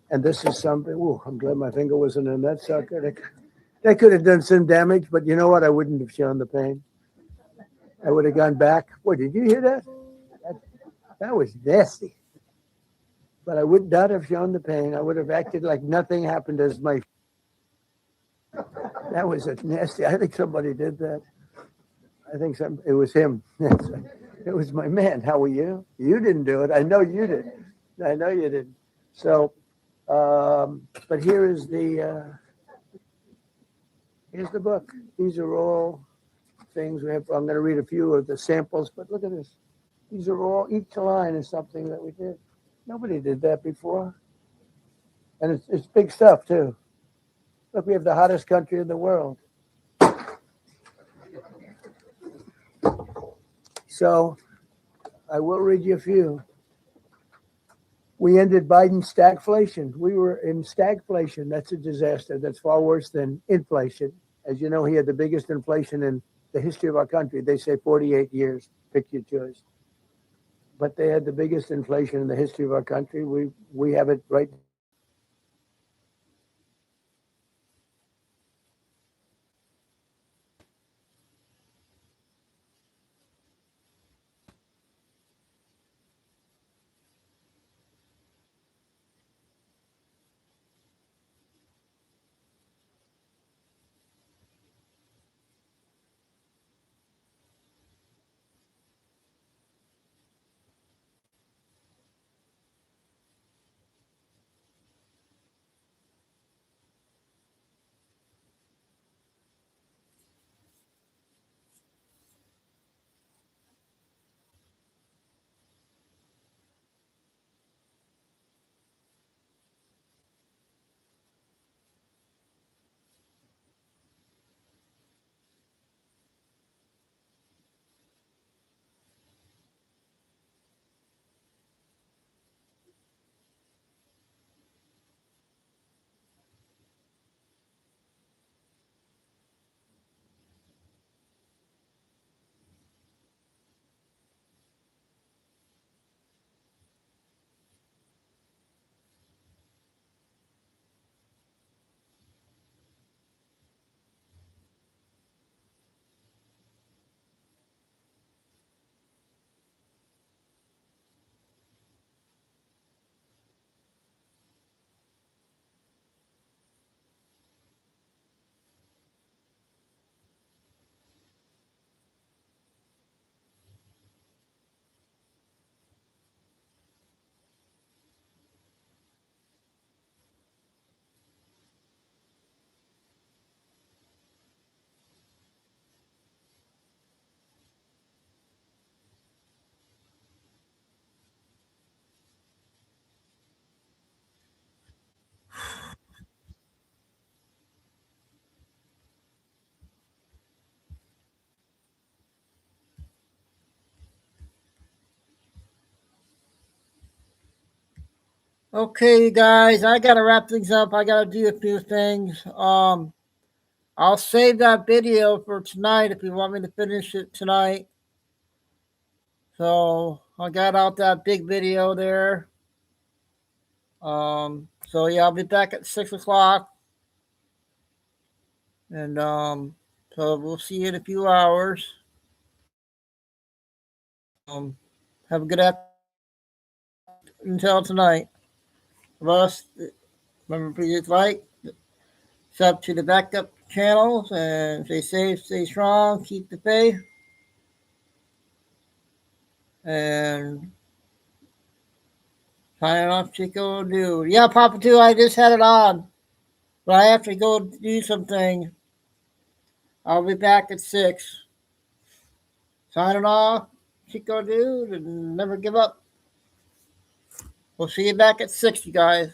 And this is something, I'm glad my finger wasn't in that sucker. That could have done some damage, but you know what? I wouldn't have shown the pain. I would have gone back. What, did you hear that? That That was nasty. But I would not have shown the pain. I would have acted like nothing happened as my. That was a nasty. I think somebody did that. I think it was him. It was my man. How were you? You didn't do it. I know you did. I know you didn't. So, but here's the book. These are all things we have. I'm going to read a few of the samples, but look at this. These are all, each line is something that we did. Nobody did that before. And it's big stuff too. Look, we have the hottest country in the world. So I will read you a few. We ended Biden's stagflation. We were in stagflation. That's a disaster. That's far worse than inflation. As you know, he had the biggest inflation in the history of our country. They say 48 years. Pick your choice. But they had the biggest inflation in the history of our country. We have it right. Okay, guys, I gotta wrap things up. I gotta do a few things. I'll save that video for tonight if you want me to finish it tonight. So I got out that big video there. So yeah, I'll be back at 6:00. And so we'll see you in a few hours. Have a good afternoon until tonight. Us, remember, please like, sub to the backup channels, and stay safe, stay strong, keep the faith. And signing off, Chico Dude. Yeah, Papa 2, I just had it on. But I have to go do something. I'll be back at 6. Signing off, Chico Dude, and never give up. We'll see you back at 6, you guys.